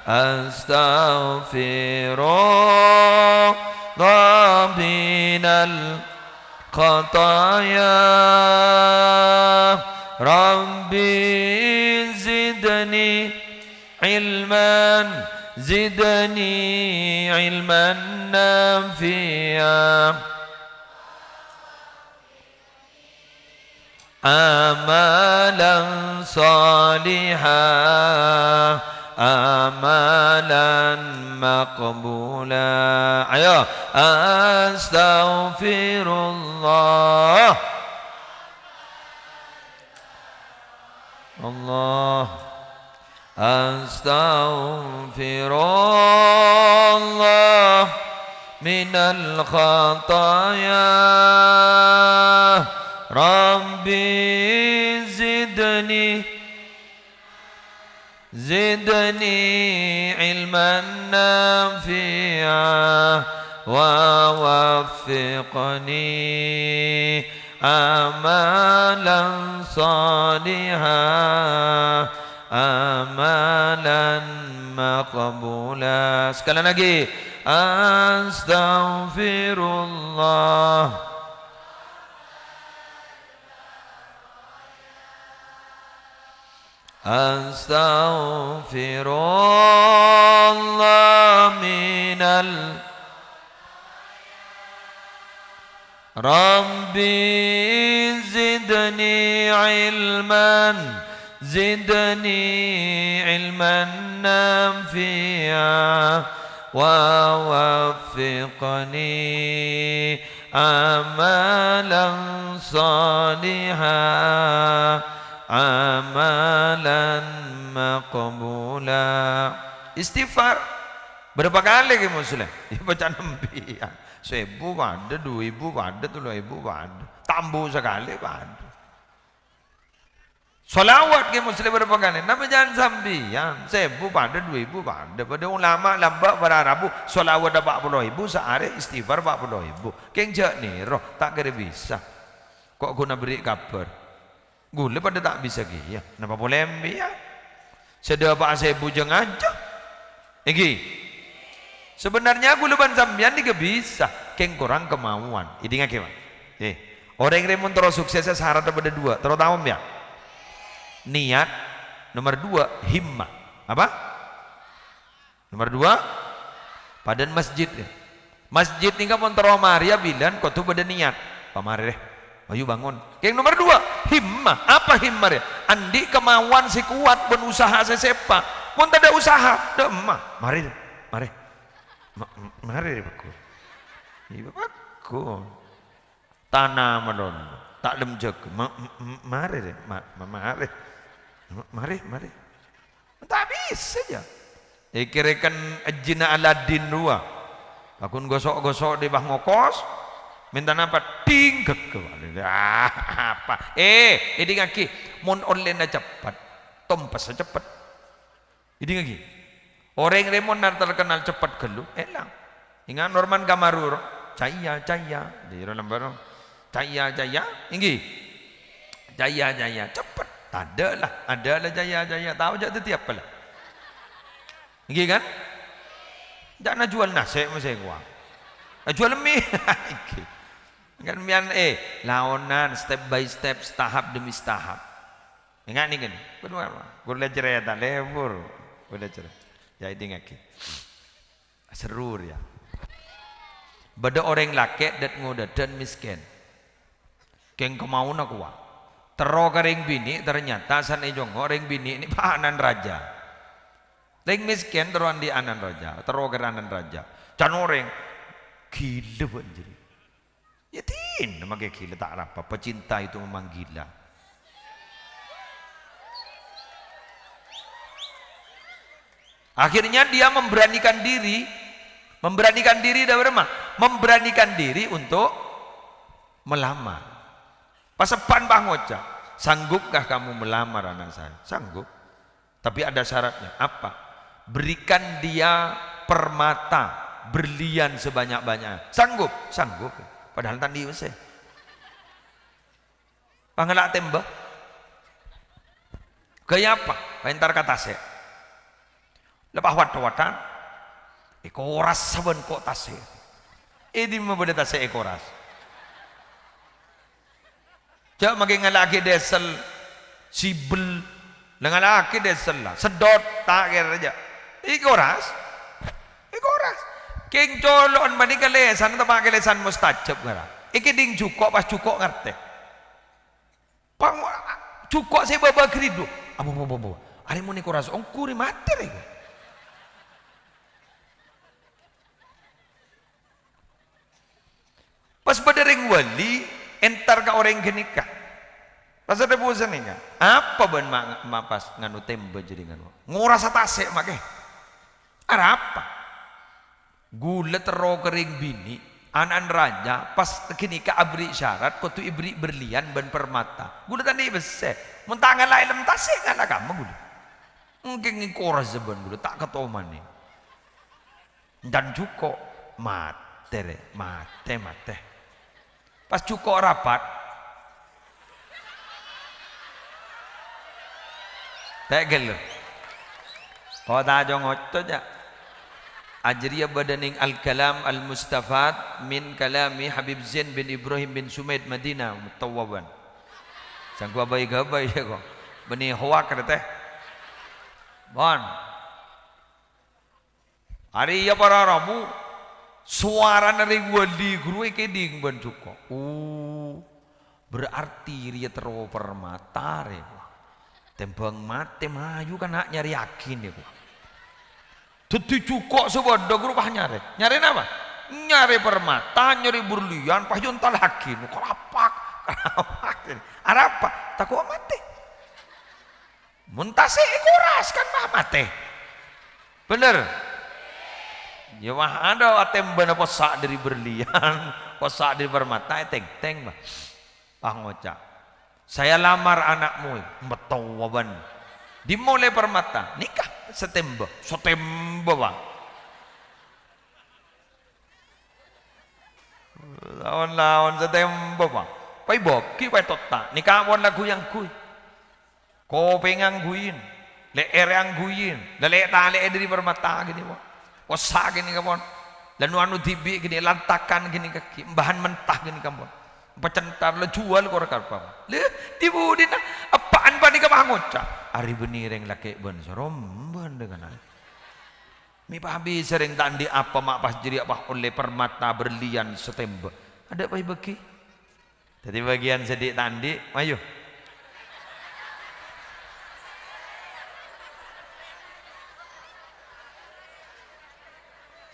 astaghfirullah minal khataya rabbi zidni ilman zidni ilman nafi'a amalan salihah amalan maqbula ayo astaghfirullah Allah astaghfirullah minal khataya rabbi zidni ilman nafi'a wa waffiqni amalan salihah amalan maqbula. Sekali lagi astaghfirullah astaghfirullah minal rabbi zidni ilman zidni ilman nafi'a wa waffiqni amalan salihah amalan maqbula. Istighfar berapa kali ke muslim? Ya baca nembian 1000 pada 2000 pada 3000 pada tambuh sekali pada solawat ke muslim berapa kali? Nama jangan sambian 1000 pada 2000 pada ulama lambak para Arabu solawat 40.000 sehari istighfar 40.000 kenjak nih roh tak kira bisa kok guna beri kabar gula pada tak bisa gitu kenapa boleh ambil sedia pak saya bujang aja iki sebenarnya gula ban sambian juga bisa keng kurang kemauan ini nggak kira orang yang remun terus suksesnya syarat pada dua terutama ya niat nomor 2 himmah apa nomor 2 padan masjid masjid ini kan montero Maria bilang kau tuh pada niat pamare ayo bangun yang nomor 2 himmah apa himmah ya andi kemauan si kuat berusaha sesepa pun tak ada usaha dah emak mari beku ibu beku tanah madon tak lemjek mari tak nangis saja. Ikirekan Jina Aladin dua. Akun gosok-gosok di bah ngokos, minta napa tingkek ke apa? Ini ngaki, mon online na cepat, tompas cepat. Ini ngaki. Orang remon terkenal cepat gelu, elang. Ingat Norman Gamarur, caya, di dalam caya, inggi, caya, cepat. Adalah jaya, tahu jadi tiap lah. Inggi kan? Jangan jual nasi masih gua, jual mie. Kan mian laonan step by step, tahap demi tahap. Ingat nih kan? Benar, gula cerita lebur, gula cerita. Ya ini ngaki seru ya. Bada orang laki dat ngoda dan miskin. Keng kemau nak kuah. Tero kering bini ternyata san ejong orang bini ini pahanan raja. Leng miskin teruan di anan raja, tero keranan raja. Can orang gila banjir. Ya tin, nama gila tak apa. Pecinta itu memang gila. Akhirnya dia memberanikan diri dari mana? Memberanikan diri untuk melamar. Pasepan Pak Ngoca, sanggupkah kamu melamar anak saya? Sanggup. Tapi ada syaratnya. Apa? Berikan dia permata, berlian sebanyak-banyak. Sanggup? Sanggup. Padahal tadi usai. Pangelak tembak. Gaya apa? Pentar kata saya. Lepas wat-watan, ekoras saban kok tase. Ini membeda tase ekoras. Cak makin ngalaki desel, sibel, ngalaki desel lah, sedot tak kira aja. Ekoras. King colon mani kelesan atau pakai lesan mustajab ngara. Iki ding cukok pas cukok ngerti. Pang cukok saya bawa keridu. Abu. Hari mau ekoras, ongkuri materi. Pas berdering wali, entar ke orang genikah. Pas ada bosan ni kan? Apa ban pas nganu tembe jadi nganu? Ngurasa tasek make. Ada apa? Gula tero kering bini, anan raja pas genikah abri syarat, kau tu ibri berlian ban permata. Gula tadi besar. Muntangan lain lem tasek kan kamu gula. Mungkin ngikoras zaman gula tak ketoman ni. Dan cukup mate. Pas cukup rapat, tak gelo. Kau tak jong otot ya. Ajriya badaning al-kalam al-mustafad min kalami Habib Zain bin Ibrahim bin Sumaid Madinah mutawaban. Sangku abai gabai ya kau. Beni hoak teh. Bon. Hari ya para Rabu. Suara dari wali guru keding ban cukup. Berarti dia terlalu permata re. Tembang mate maju kan nak nyari yakin ya. Tutu cukup sebab guru bah nyari. Nyari apa? Nyari permata, nyari berlian, pas juntal hakim. Kerapak. Ada apa? Takut mati. Muntase ekoras kan mah mate. Bener. Ya mah ada atem bener posak dari berlian, posak dari permata, teng bah. Pak Ngoca, saya lamar anakmu, betawaban. Dimulai permata, nikah setemba bang. Lawan setemba bang. Pai boki pai totta, nikah wan lagu yang kui. Kopeng yang guin, leer yang guin, lele tali dari permata gini bang. Wasak gini kawan, lalu anu tibi gini lantakan gini kaki, bahan mentah gini kawan, pecentar le jual korang karpam, le dibudin apaan bani ke Ngoca, hari benireng laki ben seromban dengan al, mi pahabi sering tandi apa mak pas jadi apa oleh permata berlian setemba, ada apa bagi, jadi bagian sedih tandi, ayo.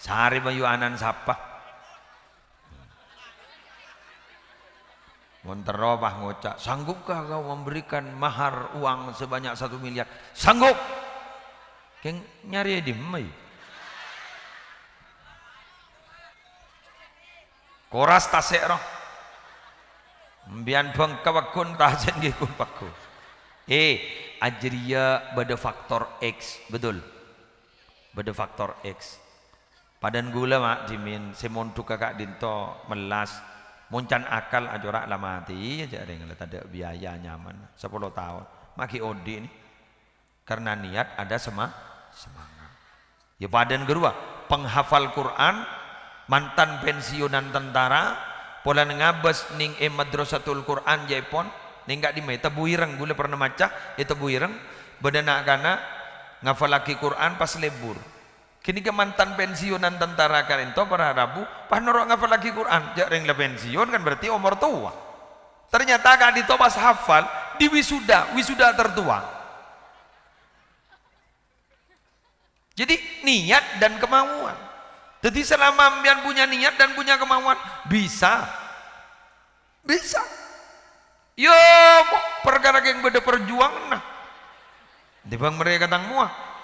Sehari bayu anan sapa. Montero Pak Ngoca, sanggupkah kau memberikan mahar uang sebanyak 1 miliar? Sanggup. Keng nyari di mai. Koras tasek roh. Mbian bang kawakun tajen gikun paku. Ajriya pada faktor X, betul. Pada faktor X. Padan gula mak jimin semontu kakak dinto melas moncan akal ajorak lah mati aja dengan ada biaya nyaman 10 tahun maki odi ini karena niat ada semangat ya padan kedua penghafal Quran mantan pensiunan tentara pola ngabes ning madrasatul Quran jaipon ning gak dimai tebu ireng gula pernah maca tebu ireng bedana kana ngafal lagi Quran pas lebur. Kini ke mantan pensiunan tentara kan itu para Rabu, pas norok ngafal lagi Quran, jak ring le pensiun kan berarti umur tua. Ternyata kan itu pas hafal di wisuda tertua. Jadi niat dan kemauan. Jadi selama ambian punya niat dan punya kemauan bisa. Yo perkara yang beda perjuangan nah. Di bang mereka tang muah.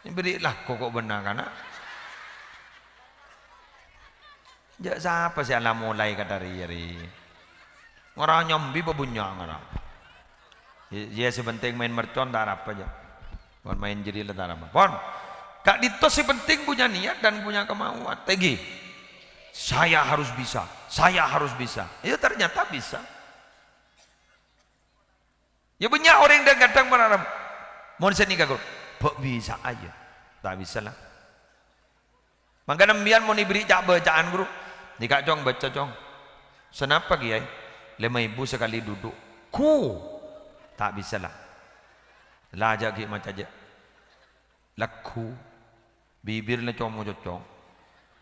Berilah kok benar kan? Jak siapa sih alam mulai kata ri. Orang nyombi bebunya orang. Ya sepenting main mercon tak apa aja. Bukan main jeri tak apa. Pon. Kak Dito sih penting punya niat dan punya kemauan. Tegi. Saya harus bisa. Ya ternyata bisa. Ya banyak orang yang kadang berharap. Mau seni kagak. Bisa aja, tak bisa lah. Maka nembian mau diberi cak bacaan guru, dikak cong baca cong. Senapa kiai? 5.000 sekali duduk. Tak bisa lah. Lah aja ki macam aja. Laku, bibir le cong cong.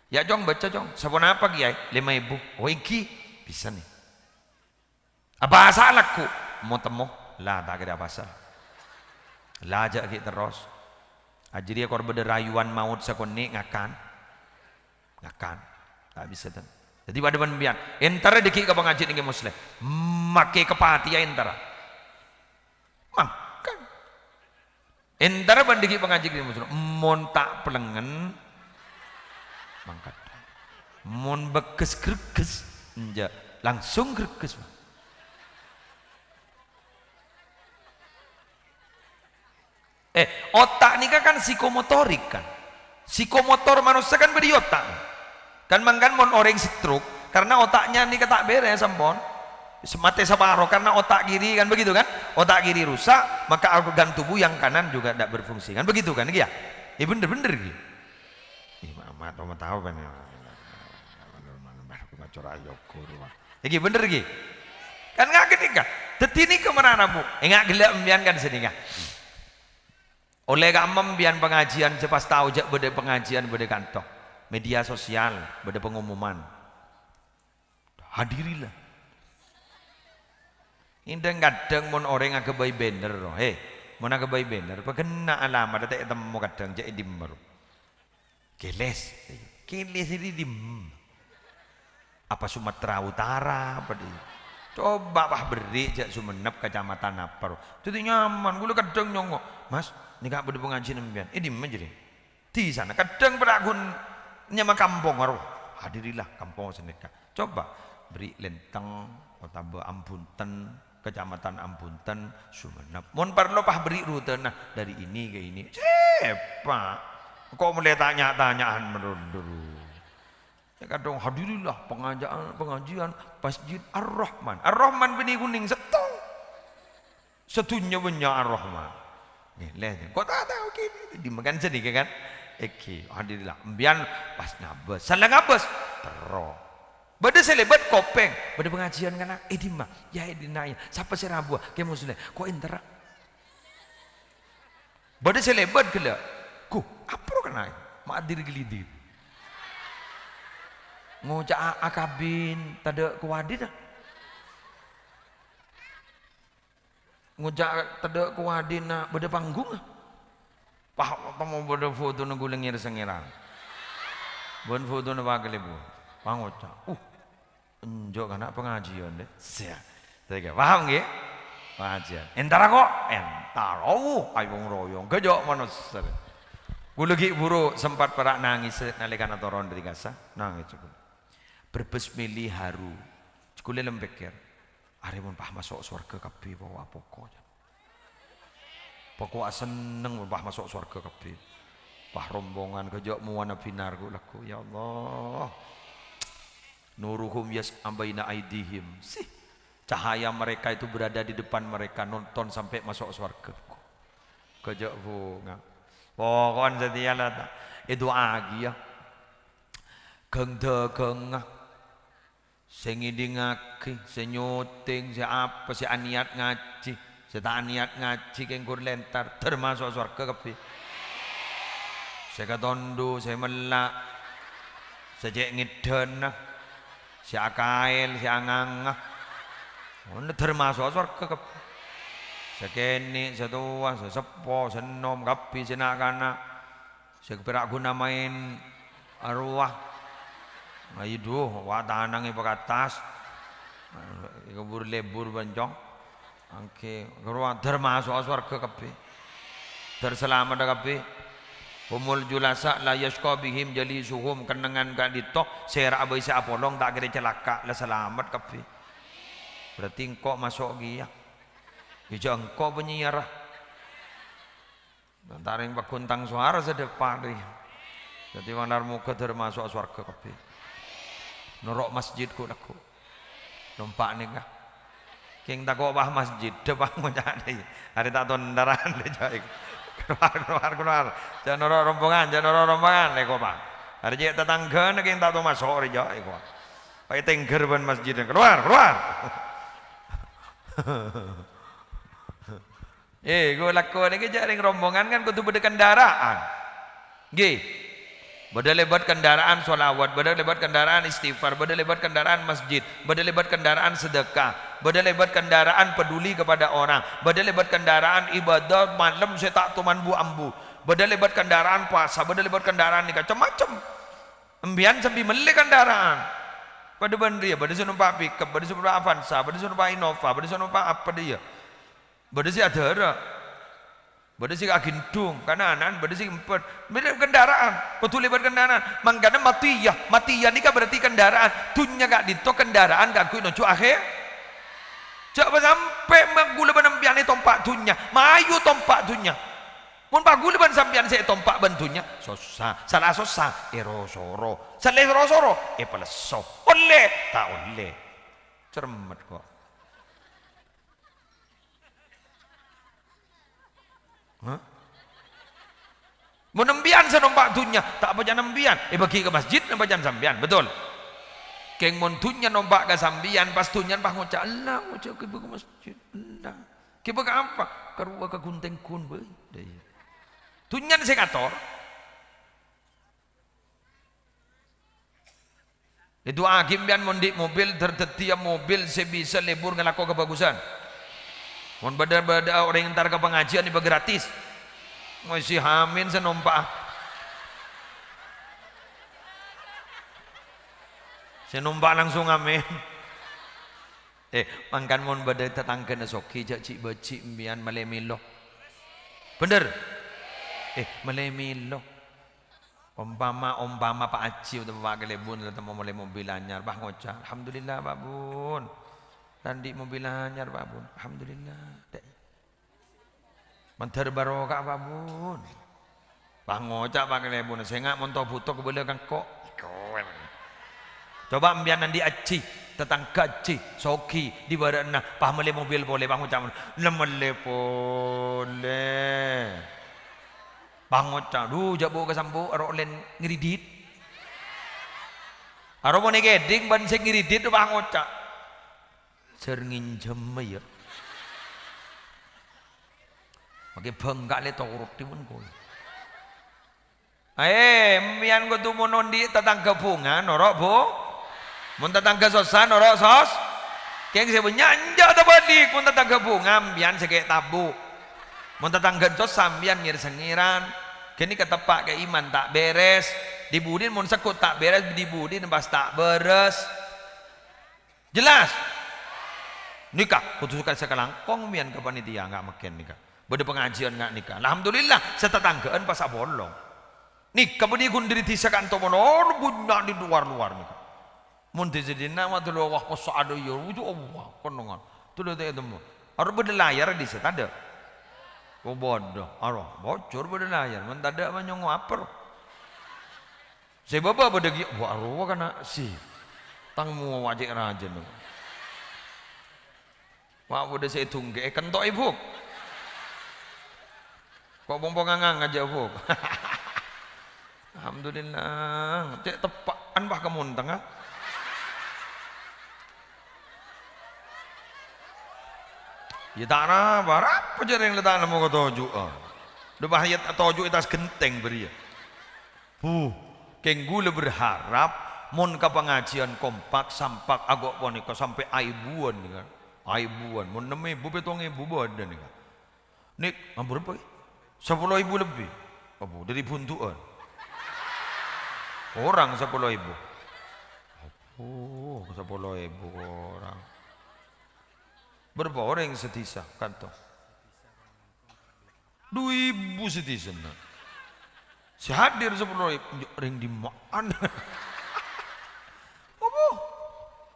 Ya cong baca cong. Siapa napa kiai? 5.000. Oh iki bisa nih. Apa asal laku? Mau temu? Lah tak kira pasal. Lajak kita terus ajri kor beda rayuan maut sakoni ngakan tak bisa dan jadi pada pembian entara deki ke pengajian ini muslim make kepati ya entara makan entara bandiki pengajian ini muslim mon tak pelengen mangkat mon bekes greges enja langsung greges. Otak ini kan psikomotorik kan. Psikomotor manusia kan beri otak. Kan mangkan mon orang stroke karena otaknya ini tak beres sampon. Semate saparo karena otak kiri kan begitu kan. Otak kiri rusak, maka organ tubuh yang kanan juga tidak berfungsi kan begitu kan iya. Bener gitu. Mama tahu kan ya. Iki bener iki. Kan enggak ketika. Tetini kemana Bu? Enggak gelap mbian kan sini kan. Oleh kak bian pengajian cepas tahu jak beda pengajian beda kantong media sosial beda pengumuman hadirilah indeng kadang mon orang agak bayi banner mon agak bayi banner kena alamat tak temu kadang jak dimmer keles ini dim apa Sumatera Utara apa di coba bah beri jak Sumenep kecamatan apa jadi nyaman gue kadang nyongok mas ini gak boleh pengajian mbian di mana di sana kadang beragun nyama kampung orang hadirilah kampung seneka coba beri lenteng kota Ambunten kecamatan Ambunten Sumenep mon perlu pah beri rute nah dari ini ke ini cepat kok mulai tanyaan menurut ya kadang hadirilah pengajian Masjid Ar-Rahman benih kuning setunya banyak Ar-Rahman kok tak tahu gini dimakan sedikit kan hadirilah mbian pas ngabes salah ngabes terus beda selebat kopeng beda pengajian kan dimah ya dinaya siapa si Rabu kayak muslim kok intera beda selebat gila apa kena maadir gelidir ngocak akabin tada kuwadid ngujak tada kuwadina beda panggung apa mau beda foto nunggu lengir sengiran bon foto na bagale bu pangoca enjok anak pengajian deh sia tega paham nggih Pengajian. Entar kok, entar. Oh, ayo royong. Gejok manusia. Gue lagi buru sempat perak nangis nalikan atoron dari kasa. Nangis cukup. Berbesmili haru. Cukup lempekir. Arimun pah masuk surga kabeh bawa pokoknya. Pokok seneng pah masuk surga kabeh. Pah rombongan gejok muwana binar gue laku. Ya Allah. Nuruhum yas ambaina aidihim. Sih. Cahaya mereka itu berada di depan mereka, nonton sampai masuk surga. Kejak bunga. Pokon setia lah. Itu agi ya. Geng-geng. Sing ngidingake, sing nyuting, sing apa, sing aniat ngaji, sing tak aniat ngaji kengkur lentar termasuk surga kabeh. Sing katondo, sing melak, sejek ngiden, sing akail, sing angangah. Ono termasuk surga kabeh. Sekene, setua, sesepo, senom, kabeh senak-anak. Sekeperak guna main arwah. Ayo wa tanange pekatas. Kebur lebur bencong. Angke ruang termasuk surga kabeh. Terselamat kabeh. Humul julasa la yashqa bihim jalisuhum kenengan gak ditok serak abai sa apolong tak kira celaka la selamat kabeh. Berarti engkau masuk dia. Hijau engkau penyiar. Taring pakuntang suara sedepan dia. Jadi wanar muka termasuk surga kabeh. Norok masjid ku laku. Numpak nikah. King tak kok bah masjid depan ngocak deh. Hari tak tondaran deh jai. Keluar. Jangan norok rombongan deh kok bah. Hari jai tetangga nih king tak tu masuk deh jai kok. Pakai tengger ban masjid keluar. Gue lakukan ini jaring rombongan kan kudu beda kendaraan. Beda lebat kendaraan sholawat, beda lebat kendaraan istighfar, beda lebat kendaraan masjid, beda lebat kendaraan sedekah, beda lebat kendaraan peduli kepada orang, beda lebat kendaraan ibadah malam saya tak tuman bu ambu, beda lebat kendaraan puasa, beda lebat kendaraan nikah, macam-macam. Embian sambil beli kendaraan. Pada bandria, pada sunumpak pickup, pada sunumpak Avanza, pada sunumpak Innova, pada sunumpak apa dia? Pada si Adara, pada si Agindung, kanan, pada si empat, beda kendaraan, betul lebar kendaraan. Mangkana matiyah ni kan berarti kendaraan. Tunya gak ditok kendaraan gak kui nocu akhir. Coba sampai menggula penampian ni tompak tunya, mayu tompak tunya. Mun pagula ban sampian saya tompak bantunya, salah sosa, erosoro, salah erosoro, peleso, oleh, tak oleh, cermat kok. Menembian senompak tunya, tak apa jangan nembian, bagi ke masjid nampak jangan sampian, betul. Keng montunya nompak ke sampian, pas tunya pas ngocak, Allah ngocak ke masjid, Allah, kita ke apa? Kerua ke gunting kun, tunyan sekator itu agimbian mondik mobil tertetia mobil sebisa lebur ngelako kebagusan mon beda-beda orang yang ntar ke pengajian ini gratis masih hamin senompak senompak langsung amin mangkan mon beda tetangga nasoki cik becik mbian malemilo bener melemilo umpama Pak Aci atau Pak Kelebun atau mau mulai mobil anyar bah ngocak alhamdulillah Pak Bun dan di mobil anyar Pak Bun alhamdulillah mentar barokah Pak Bun bah ngocak Pak Kelebun saya nggak montok butuh kebelah kan kok coba ambian nanti Aci tetangga Aci soki di barana pah mulai mobil boleh bah ngocak lemele boleh bangot cadu jabo ke sampo aro len ngiridit aro mo negeding ban sing ngiridit bangot cak sering jem ya pakai benggak le torok timun ko mian ko tu monondi tetangga bunga norok bu mun tetangga sosan norok sos keng sebenarnya anja tabalik mun tetangga bunga mian sekek tabu mun tetangga sos sambian ngir sengiran kini ketepak ke iman tak beres dibudin mun sekut tak beres dibudin pas tak beres jelas Nikah putuskan sekarang kong mian ke panitia nggak makin nikah. Beda pengajian nggak nikah. Alhamdulillah setetanggaan pas bolong. Nikah beri gundiri tisakan tomono bunyi di luar nikah. Munti jadi nama tu wah pas ada ya itu Allah konongan. Tu dah itu mu. Harus berlayar di situ ada. Oh bodoh, arah bocor berlayar. Mendadak menyong apa? Saya bapak berdegi, wah arwah kana si. Tangmu wajib rajen. Wah udah saya tunggu, kentok ibu. Kok bompong ngangang aja bu. Alhamdulillah, cek tepakan bah kemun tengah. Ya tak apa aja yang letak nama kau toju. Udah bahaya toju itu genteng beri. Kenggula berharap mon ke pengajian kompak sampak agak ponika sampai aibuan kan. Aibuan, mau 6.000 petong ibu ada nih. Nik, berapa? 10.000 lebih. Apa? Dari buntuan. Orang 10.000. Oh, 10.000 orang. Berapa orang yang setisa kantong? 2.000 setisa. Si hadir 10.000 orang di mana? Apa?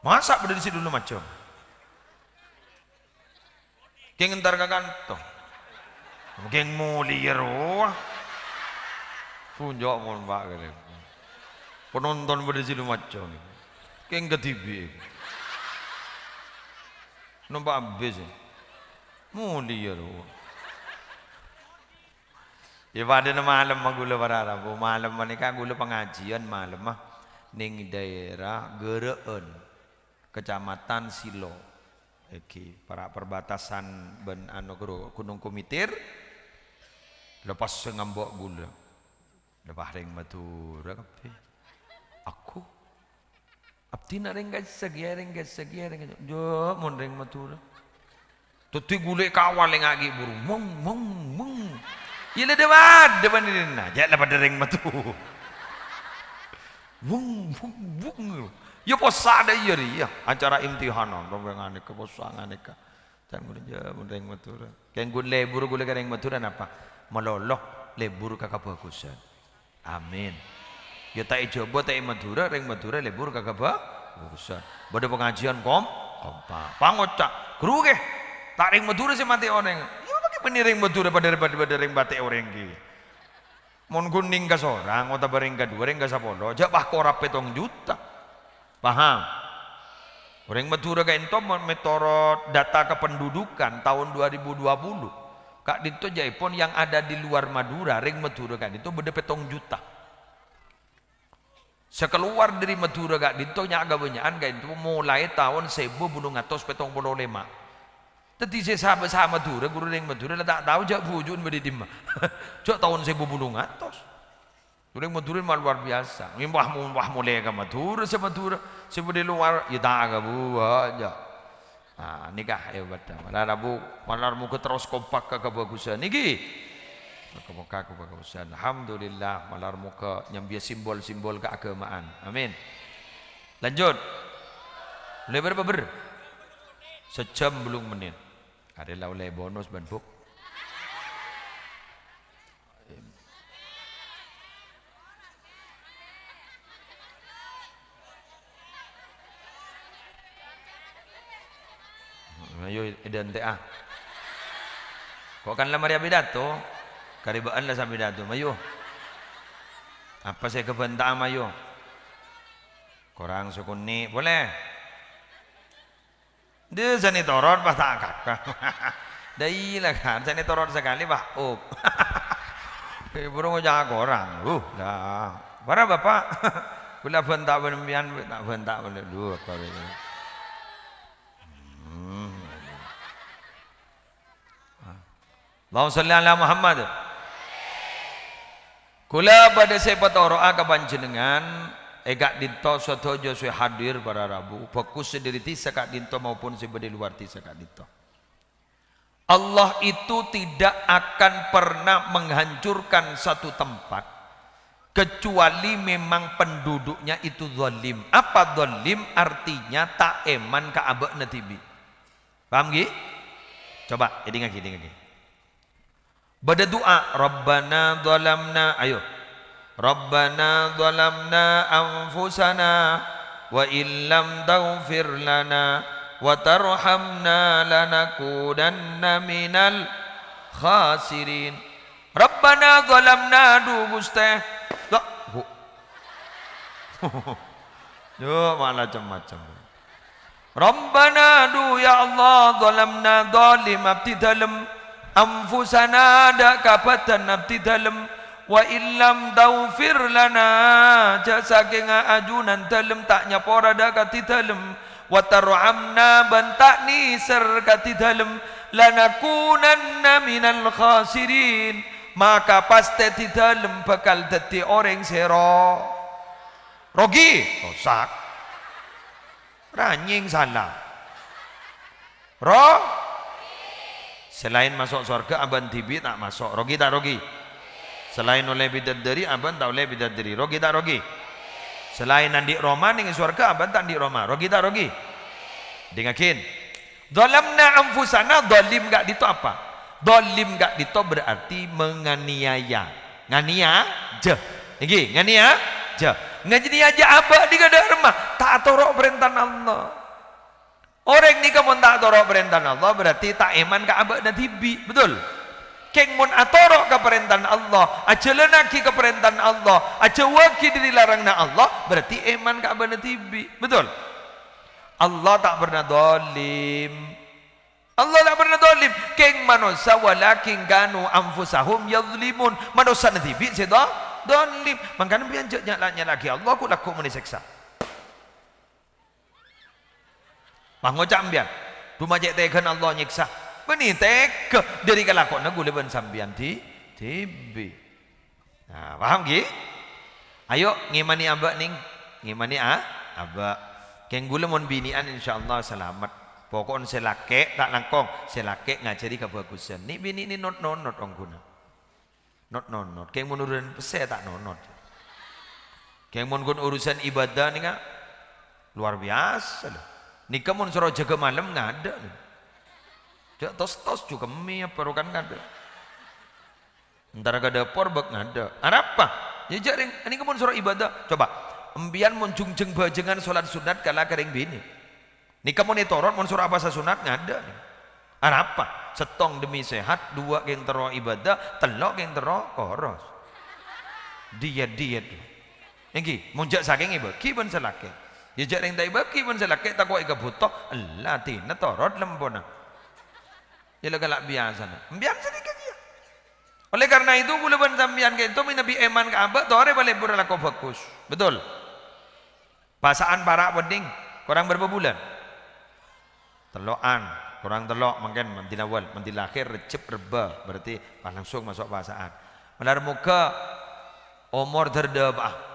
Masa pada di situ dulu macam? Keng entar ka kanto. Keng mulia roh. Punjok mon pak kene. Penonton pada situ macam ni. Keng ke TV. Nampak habis. Mulia roh. Ya pada malam gula Rabu malam menika gula pengajian malam mah ning daerah Gereun, Kecamatan Silo. Para perbatasan ben anu Gunung Kumitir lepas ngambok gula lepas ring Madura kape aku abdi na ring segi jo mon ring Madura tuti gule kawal yang agi buru mong iya le depan ini aja lepas ring Madura mong ya posa ada iya ya acara imtihanan rombongan ke posangan ka tan gurja mundeng matura keng gun lebur gule kareng matura napa meloloh lebur ka kabagusan amin ya tak coba tak Madura reng Madura lebur ka kabagusan bade pengajian kompak pangocak guru ke tak reng Madura sih mati oneng ya bagi penireng Madura pada reng batik orang ki mon kuning ka sorang ota bareng ka dua reng ka 10 jak bah korap 7 juta. Paham? Orang Madura ka ento metorot data kependudukan tahun 2020. Kak dito jaipon yang ada di luar Madura, ring Madura kan itu beda 7 juta. Sekeluar dari Madura kak dito nya agak banyakan kak itu mulai tahun 1975. Tadi saya sahabat Madura, guru ring Madura tak tahu jak bujun bedi dimah. Jak tahun 1900. Orang Madura mah luar biasa. Mbah mulai ke Madura, sebudi luar, ya tak ke buah aja. Nah, nikah hebat. Malar muka terus kompak ke kebagusan. Niki, kebagusan. Alhamdulillah, malar muka nyambia simbol-simbol keagamaan. Amin. Lanjut. Lebar ber. Sejam belum menit. Ada oleh bonus banbuk. Ayo idente kok kan lamar ya pidato karibaan lah sa pidato mayo apa saya kebenta mayo kurang sukuni boleh dia sani toror pas tak kakak dai lah kan sani toror sekali bah burung jaga orang dah para bapak kula benta benemian tak benta boleh dua kali Allahumma sholli ala Muhammad. Kula pada sepat oroa kapanjenengan egak dinto sotojo sui hadir para Rabu fokus sendiri tisa kak dinto maupun sebedi luar tisa kak dinto. Allah itu tidak akan pernah menghancurkan satu tempat kecuali memang penduduknya itu zalim. Apa zalim? Artinya tak eman ka abek natibi. Paham gi? Coba, ini ngaki. Berdoa, Rabbana zalamna, ayo. Rabbana zalamna anfusana wa illam taghfir lana wa tarhamna lanakunanna minal khasirin. Rabbana zalamna, du Gusti. Yo malah macam-macam. Rabbana du ya Allah zalamna zalim abdi dalam anfusana da kapatan abdi dalam wa illam taghfir lana jasa kenga ajunan dalam tak nyapora da kati dalam wa tarhamna bantak ni ser kati dalam lanakunanna minal khasirin, maka pasti di dalam bakal dadi orang sero rogi rosak ranying salah selain masuk surga aban tibi tak masuk, rogi tak rogi? Selain oleh bidadari aban tak oleh bidadari, rogi tak rogi? Selain nanti Roma ning surga aban tak di Roma, rogi tak rogi? Dengakin, zalamna anfusana, zalim gak dito apa? Zalim gak dito berarti menganiaya, nganiaya, iki nganiaya, nganiaya apa di kada remah? Tak torok perintah Allah. Orang ni kamu tak torok perintah Allah berarti tak iman ke abad dan tibi, betul? Keng mun atorok ke perintah Allah, aja lenaki ke perintah Allah, aja waki dari larangna Allah, berarti iman ke abad dan tibi, betul? Allah tak pernah zalim. Allah tak pernah zalim. Keng manusia walakin kanu anfusahum yadzlimun. Manusia tibi sedo zalim. Makanya biar nyalanya lagi Allah aku laku menisiksa. Pangocak ambian, rumah cek tekan Allah nyiksa. Beni teka dari kelakon nagu leben sambian di tibi. Nah, paham gi? Ayo ngimani abak ning, ngimani abak. Keng gula mon binian insyaallah selamat. Pokon selake tak langkong, selake ngajari kebagusan. Ni bini ni not ong guna. Not. Keng mon urusan pese tak not. Keng mon gun urusan ibadah ni ngak luar biasa loh. Nikah mun suruh jaga malam nggak ada. Jak tos juga mie perukan nggak ada. Ntar gak ada porbek nggak ada. Apa? Ya jaring. Ini kamu suruh ibadah. Coba. Embian mun jungjeng bajengan sholat sunat kala kering bini. Nikah mun itoron mun suruh apa sunat nggak ada. Apa? Setong demi sehat, dua yang tero ibadah, telok yang tero koros. Diet. Engki mun jak saking ibadah, kiban selake. Ya jaring tak baki pun selakek tak kuat ke butuh Allah tina torot lempona. Ya galak biasa. Biasa dikit ya. Oleh karena itu gula ban sambian ke itu nabi eman ke abak tore balik berlaku bagus. Betul. Pasaan para wedding kurang berapa bulan? Telokan, kurang telok mungkin mentil awal, mentil akhir recep reba berarti langsung masuk pasaan. Menar muka umur terdebah.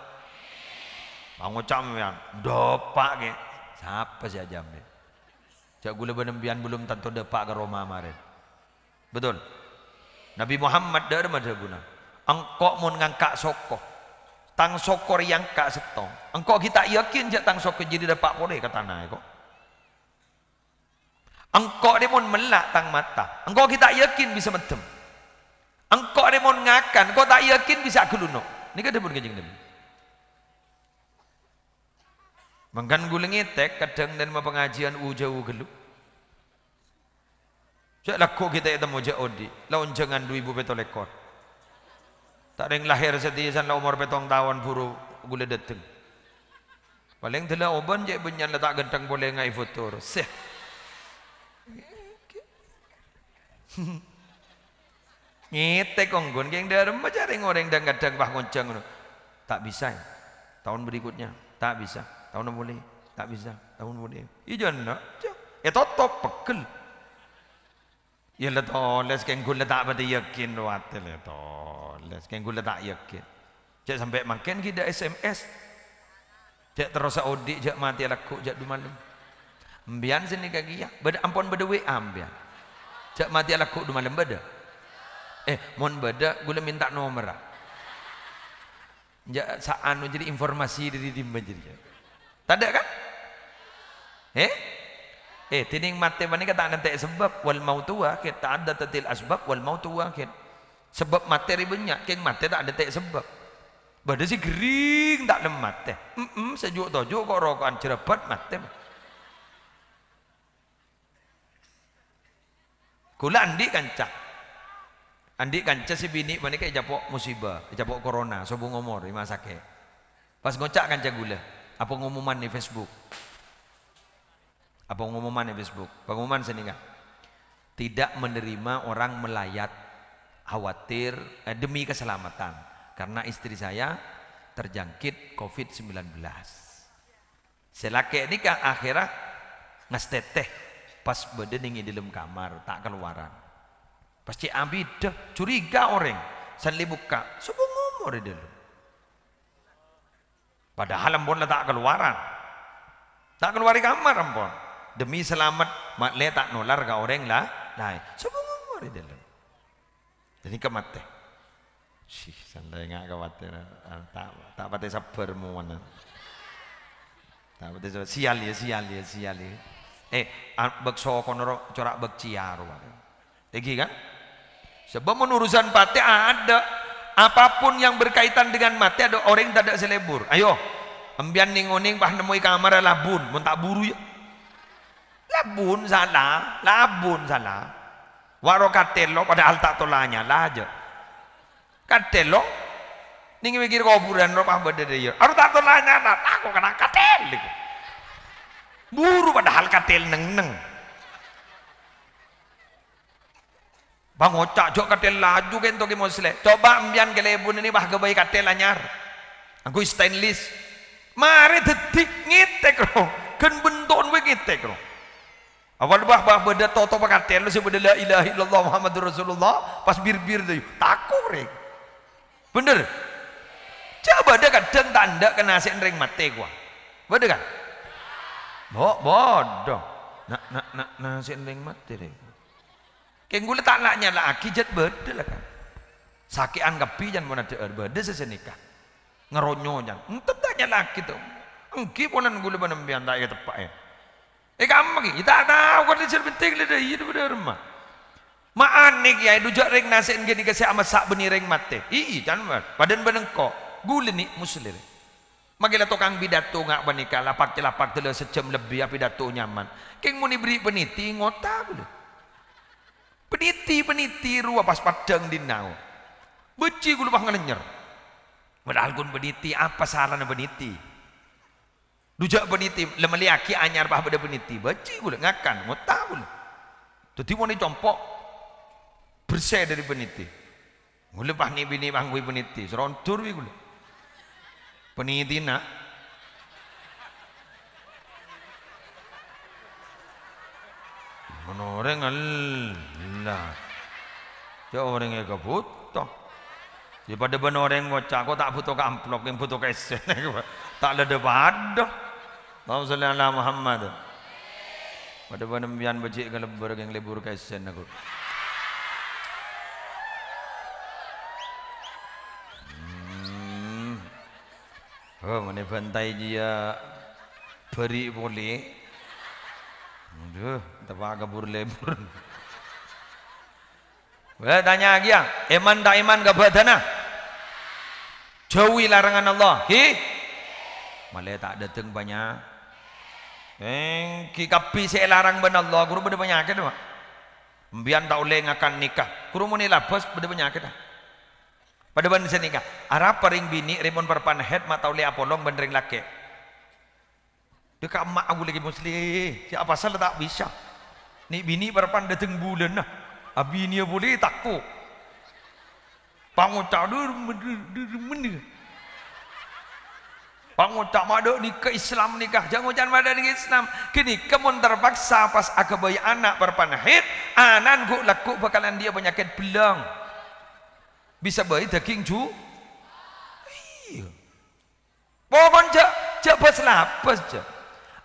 Mengucap yang dopak ke siapa sih aja ambil cak gula benembian belum tentu depak ke Roma kemarin, betul? Nabi Muhammad dari mana guna engkau mun ngangkak soko tang sokor yang kak setong engkau kita yakin jak tang soko jadi depak boleh ke tanah kok engkau dia mun melak tang mata engkau kita yakin bisa metem engkau dia mun ngakan engkau tak yakin bisa gelunok ini kan pun kejeng Nabi. Mangkan gula ngetek kadang dan pengajian jauh gelu. Cak laku kita itu mau odi, lawan jangan 2000 petolekor. Tak ada yang lahir setiasan la umur petong tahun buru gula dateng. Paling telah oban je benyan letak gentang boleh ngai fotor. Seh. Ngetek onggon geng dalam macam orang dan kadang bah ngoncang. Tak bisa. Tahun berikutnya tak bisa. Tahun boleh, tak bisa. Tahun boleh. Iya nak. Top pekel. Ya lah toles keng gula tak pada yakin watel ya toles keng gula tak yakin. Cak sampai makin kita SMS. Cak terus audit cak mati laku cak du malam. Ambian sini kaki ya. Beda ampun beda WA ambian. Cak mati laku du malam beda. Mon beda gula minta nomor. Jak saan jadi informasi dari tim jadi. Tak ada kan? Tining mati mana kata nanti sebab wal mautu wahid, tak ada tatil asbab wal mautu wahid. Sebab materi banyak, keng mati tak ada tak sebab. Bada si gering tak lemat teh. Sejuk tojuk kok rokokan cerebat mati. Kula andi kanca si bini mana kayak japok musibah, japok corona, sobong umur di masa sakit. Pas ngocak kanca gula, apa pengumuman di Facebook? Apa pengumuman di Facebook? Pengumuman sini kan? Tidak menerima orang melayat khawatir demi keselamatan karena istri saya terjangkit COVID-19. Selake ini kan akhirnya ngesteteh pas bedening di dalam kamar tak keluaran. Pasti abidah curiga orang sanli buka sebung umur di dalam. Padahal ampun tak keluaran. Tak keluar di kamar ampun. Demi selamat makle tak nular ke orang lah. Nah, sebung umur di dalam. Jadi kemate. Sih, santai ngak khawatir. Tak pati sabar mana. Tak pati sial ya. Bekso konoro corak bek ciar. Lagi kan? Sebab menurusan mati ada apapun yang berkaitan dengan mati ada orang tak ada selebur. Ayo, embian ningoning bah nemui kamar labun, mun tak buru ya. Labun salah. Waro katelo padahal tak tolanya lah aja. Katelo ning mikir kuburan ro pah bede ya. Aru tak tolanya lah, aku kena katel. Buru padahal katel neng. Bang ocak jok katel laju kan toki mosle. Coba ambian kelebun ini bah gabai katel anyar. Aku stainless. Mari detik ngitek ro. Kan benton we ngitek ro. Awal bah beda toto katel lu sebeda la ilaha illallah Muhammadur Rasulullah pas bir-bir tu. Takut rek. Bener. Coba ada kadang tanda kena sen ring mate gua. Bener kan? Bodoh. Nak sen ring mate rek. Keng gula tak naknya lagi jat beda lah kan. Sakian kapi jan mana ter beda sesenikah. Ngeronyo jan. Tetapnya lagi tu. Engki ponan gula benembian tak ya tepak ya. Kamu lagi. Kita tahu kan dia penting le dah hidup dah rumah. Maanik ya dujak ring nasen gini kasi amat sak beni ring mate. Jan badan benengko. Gula ni muslim. Magilah tukang bidato ngak banika lapak tele sejam lebih api dato nyaman. Keng muni beri peniti ngota gula. Peniti ruah pas padang dinau. Beci gulu bah ngelenyer. Padahal kun peniti apa salahnya peniti? Dujak peniti lemeli aki anyar bah beda peniti. Beci gulu ngakan ngota gulu. Dadi mau dicompok bersih dari peniti. Gulu bah ni bini bangui peniti. Serontur wi gulu. Peniti nak. Menoreng Allah. Ya orang yang kebutuh. Daripada benoreng ngocak, kau tak butuh ke amplop, yang butuh ke esen. Tak ada pada. Allahumma salli ala Muhammad. Pada benembian becik ke lebur, yang lebur ke esen aku. Oh, mana bantai dia beri boleh. Aduh, tak kabur lebur. Wah, tanya lagi ya, iman tak iman ke badana? Jauhi larangan Allah. Malah tak datang banyak. Kapi saya larang ben Allah, guru benda penyakit dah. Mbian tak boleh ngakan nikah. Guru muni labas benda penyakit dah. Pada benda nikah. Arab paring bini rimun perpan head mak tak boleh apolong bendering laki. Dekat mak aku lagi muslim. Siapa salah tak bisa. Ni bini perpan datang bulan nah. Abi ni boleh takut. Pangocak dia Pangocak mada ni ke Islam nikah. Jangan jangan mada ni Islam. Kini kemun terpaksa pas akabai anak perpanahit, anan guk laku bakalan dia penyakit belang. Bisa bayi daging ju. Iya. Pokon jak bas lapas jak.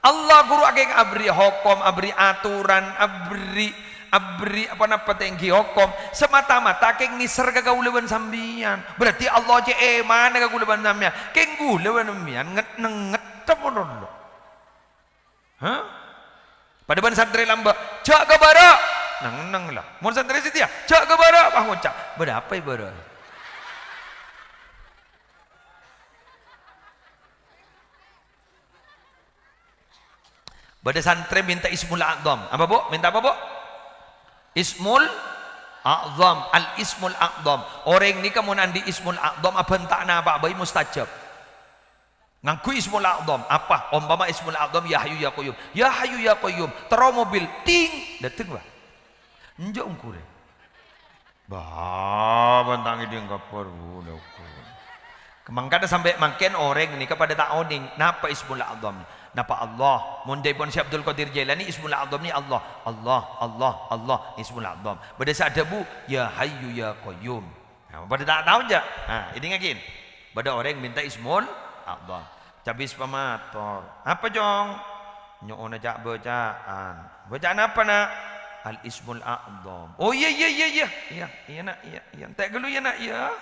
Allah guru ageng abri hukum, abri aturan, abri apa tinggi hukum semata-mata keng nisar kagaulawan sambian. Berarti Allah je mana kagaulawan sambian. Keng gulawan sambian nget temen lo. Hah? Pada ban santri lamba, cak ke bara. Nang lah. Mun santri setia, cak ke bara, bah ngucap. Berapa bara? Pada santri minta ismul a'zam. Apa bu? Minta apa bu? Ismul a'zam. Al ismul a'zam. Orang ni kamu nandi ismul a'zam apa entah apa bayi mustajab. Ngaku ismul a'zam apa? Umpama ismul a'zam ya hayyu ya qayyum. Ya hayyu ya qayyum. Tero mobil ting dateng bah. Njok ngkure. Bah bantang dia ngapur udah. Kemangkada sampai makin orang ni kepada tak oning. Napa ismul a'zam? Napa Allah? Mondai pun Syekh Abdul Qadir Jailani ismul a'zam ni Allah. Allah ismul a'zam. Pada saat debu ya hayyu ya qayyum. Nah, pada tak tahu je. Nah, ini ngakin. Pada orang minta ismul a'zam. Cabis pemator. Apa jong? Nyok cak bacaan. Bacaan apa nak? Al ismul a'zam. Oh iya nak iya. Tak gelu ya nak ya.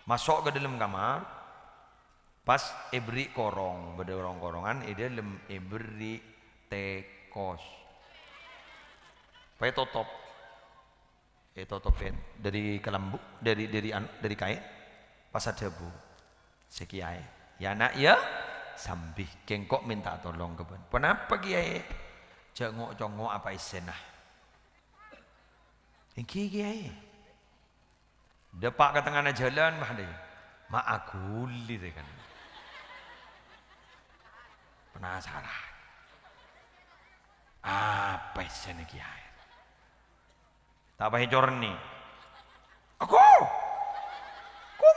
Masuk ke dalam kamar. Pas ibri korong, beda orang korongan, dalam ibri tekos. Pakai totop, totopin dari kelambu, dari kain, pas ada bu, sekiai. Ya nak ya, sambih kengkok minta tolong ke ben. Kenapa kiai? Cengok apa isenah? Engki kiai. Depak ke tengah jalan mah deh. Mak aku lihat kan. Penasaran. Apa isenah kiai? Tak payah corni. Aku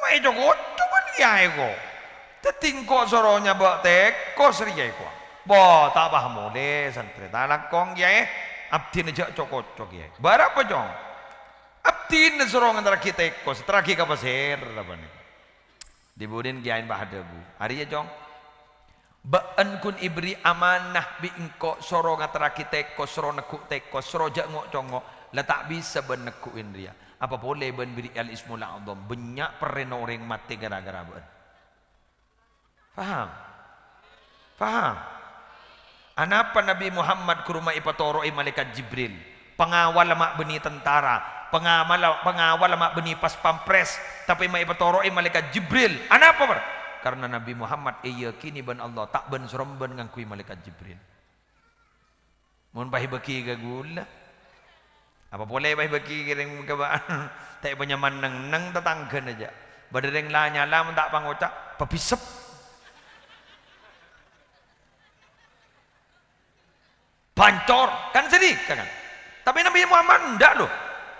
main jogot, coba kiai ko. Tetingkok soronya bak teko seri kiai ko. Bo tak paham boleh santri. Tak kong kiai. Abdi nejak cokot kiai. Berapa jong? Abdi nesorong antara kita ko. Setelah kita pasir apa nih? Dibudin kiai bahada bu. Hari ya jong. Baan kun ibri amanah bi engko sorong antara kita ko soro nekuk teko soro jak ngok congok. Lah tak bisa ben nekuin dia. Apa boleh ben beri al ismul a'zam banyak peren orang mati gara-gara ben. Faham? Anapa Nabi Muhammad ke rumah ipatoroi malaikat Jibril? Pengawal mak beni tentara, pengawal mak beni pas pampres, tapi mak ipatoroi malaikat Jibril. Anapa ber? Karena Nabi Muhammad yakini ben Allah tak ben seremben ngangkui malaikat Jibril. Mun bahi beki gagula. Apa boleh bahi beki kiring kebaan? Tak punya maneng tetanggan aja. Badereng lah nyala tak pangocak, pebisep. Pancor kan sedih kan? Tapi Nabi Muhammad enggak loh.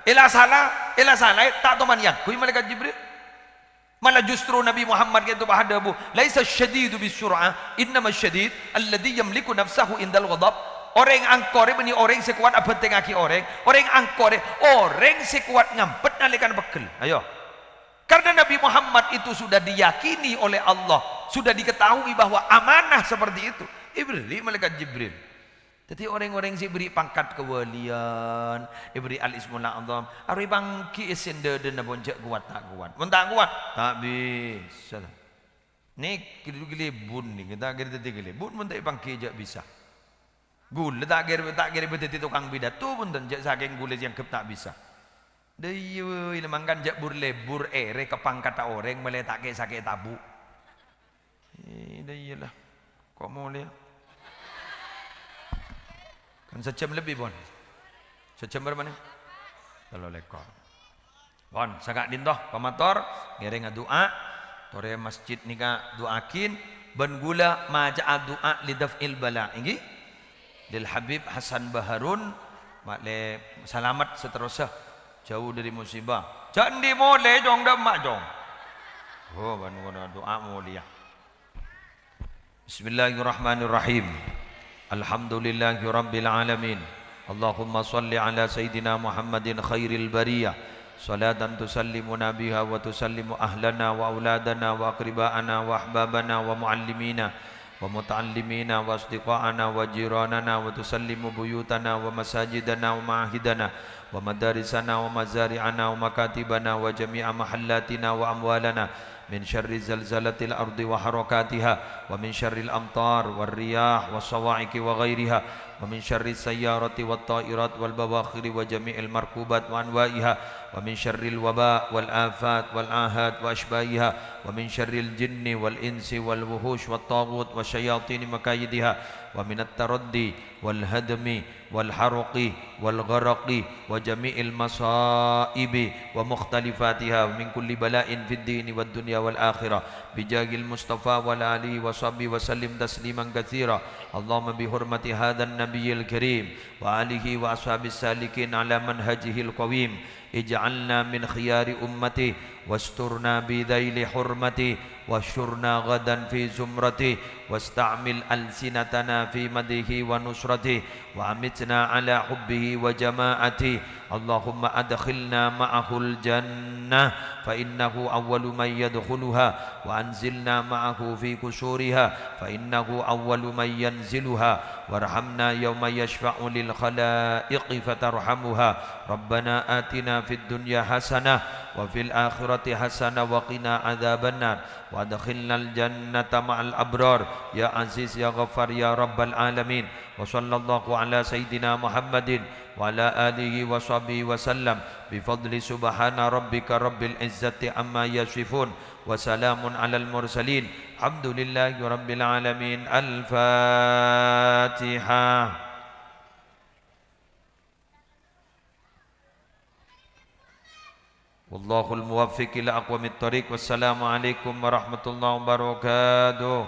Ila salah tak teman yang kui malaikat Jibril. Malah justru Nabi Muhammad itu bahadabu, laisa syadidu bisur'ah, innama syadid alladhi yamliku nafsahu indal ghadab. Orang angkore beni orang sekuat abad tengaki orang angkore orang sekuat ngampet nalikan bekel. Ayo. Karena Nabi Muhammad itu sudah diyakini oleh Allah, sudah diketahui bahwa amanah seperti itu. Ibri malaikat Jibril. Jadi orang-orang si beri pangkat kewalian, diberi al-ismul a'zam. Ari bangki esende dan bonjak kuat tak kuat. Mentang kuat tak bisa. Ni gilibun ni kita kira tadi gilibun mentang bangki jak bisa. Gul tak kira beteti tukang bidat tu pun tak saking gulis yang kep tak bisa. Deyu lemangkan jak bur ere kepangkat orang meletak ke sakit tabu. Deyu lah. Kok mau lihat? Kan sejam lebih bon. Sejam berapa nih? Kalau lekor. Bon, sagak dintoh pamator ngereng doa, tore masjid nika doakin ben gula maja'a doa lidaf'il bala. Ingi? Lil Habib Hasan Baharun makle selamat seterusnya jauh dari musibah. Jandi mole jong dak mak jong. Oh, ban doa mulia. Bismillahirrahmanirrahim. Alhamdulillahi Rabbil Alamin. Allahumma salli ala Sayyidina Muhammadin khairil bariyah. Salatan tusallimuna biha wa tusallimu ahlana wa auladana wa aqriba'ana wa ahbabana wa muallimina wa muta'allimina wa asdiqa'ana wa jiranana wa tusallimu buyutana wa masajidana wa ma'ahidana wa madarisana wa mazari'ana wa makatibana wa jami'a mahallatina wa amwalana من شر زلزلة الأرض وحركاتها ومن شر الأمطار والرياح والصواعق وغيرها ومن شر السيارة والطائرات والبواخر وجميع المركوبات وأنواعها ومن شر الوباء والآفات والآهات وأشباهها ومن شر الجن والإنس والوحوش والطاغوت والشياطين مكايدها ومن التردي والهدم والحرق والغرق وجميع المصائب ومختلفاتها ومن كل بلاء في الدين والدنيا والآخرة بجاه المصطفى والآله وصحبه وسلم تسليما كثيرا اللهم بحرمة هذا النبي الكريم وآله وأصحابه السالكين على منهجه القويم اجعلنا من خيار أمته واسترنا بذيل حرمته واشرنا غدا في زمرته واستعمل ألسنتنا في مدحه ونصرته وأمتنا على حبه وجماعته اللهم أدخلنا معه الجنة فإنه أول من يدخلها وأنزلنا معه في كسورها فإنه أول من ينزلها وارحمنا يوم يشفع للخلائق فترحمها ربنا آتنا في الدنيا حسنة وفي الآخرة حسنة وقنا عذاب النار وادخلنا الجنة مع الأبرار يا عزيز يا غفار يا رب العالمين وصلى الله على سيدنا محمد وعلى آله وصحبه وسلم بفضل سبحان ربك رب العزة عما يصفون وسلام على المرسلين الحمد لله رب العالمين الفاتحة. والله الموفق إلى أقوم الطريق والسلام عليكم ورحمة الله وبركاته.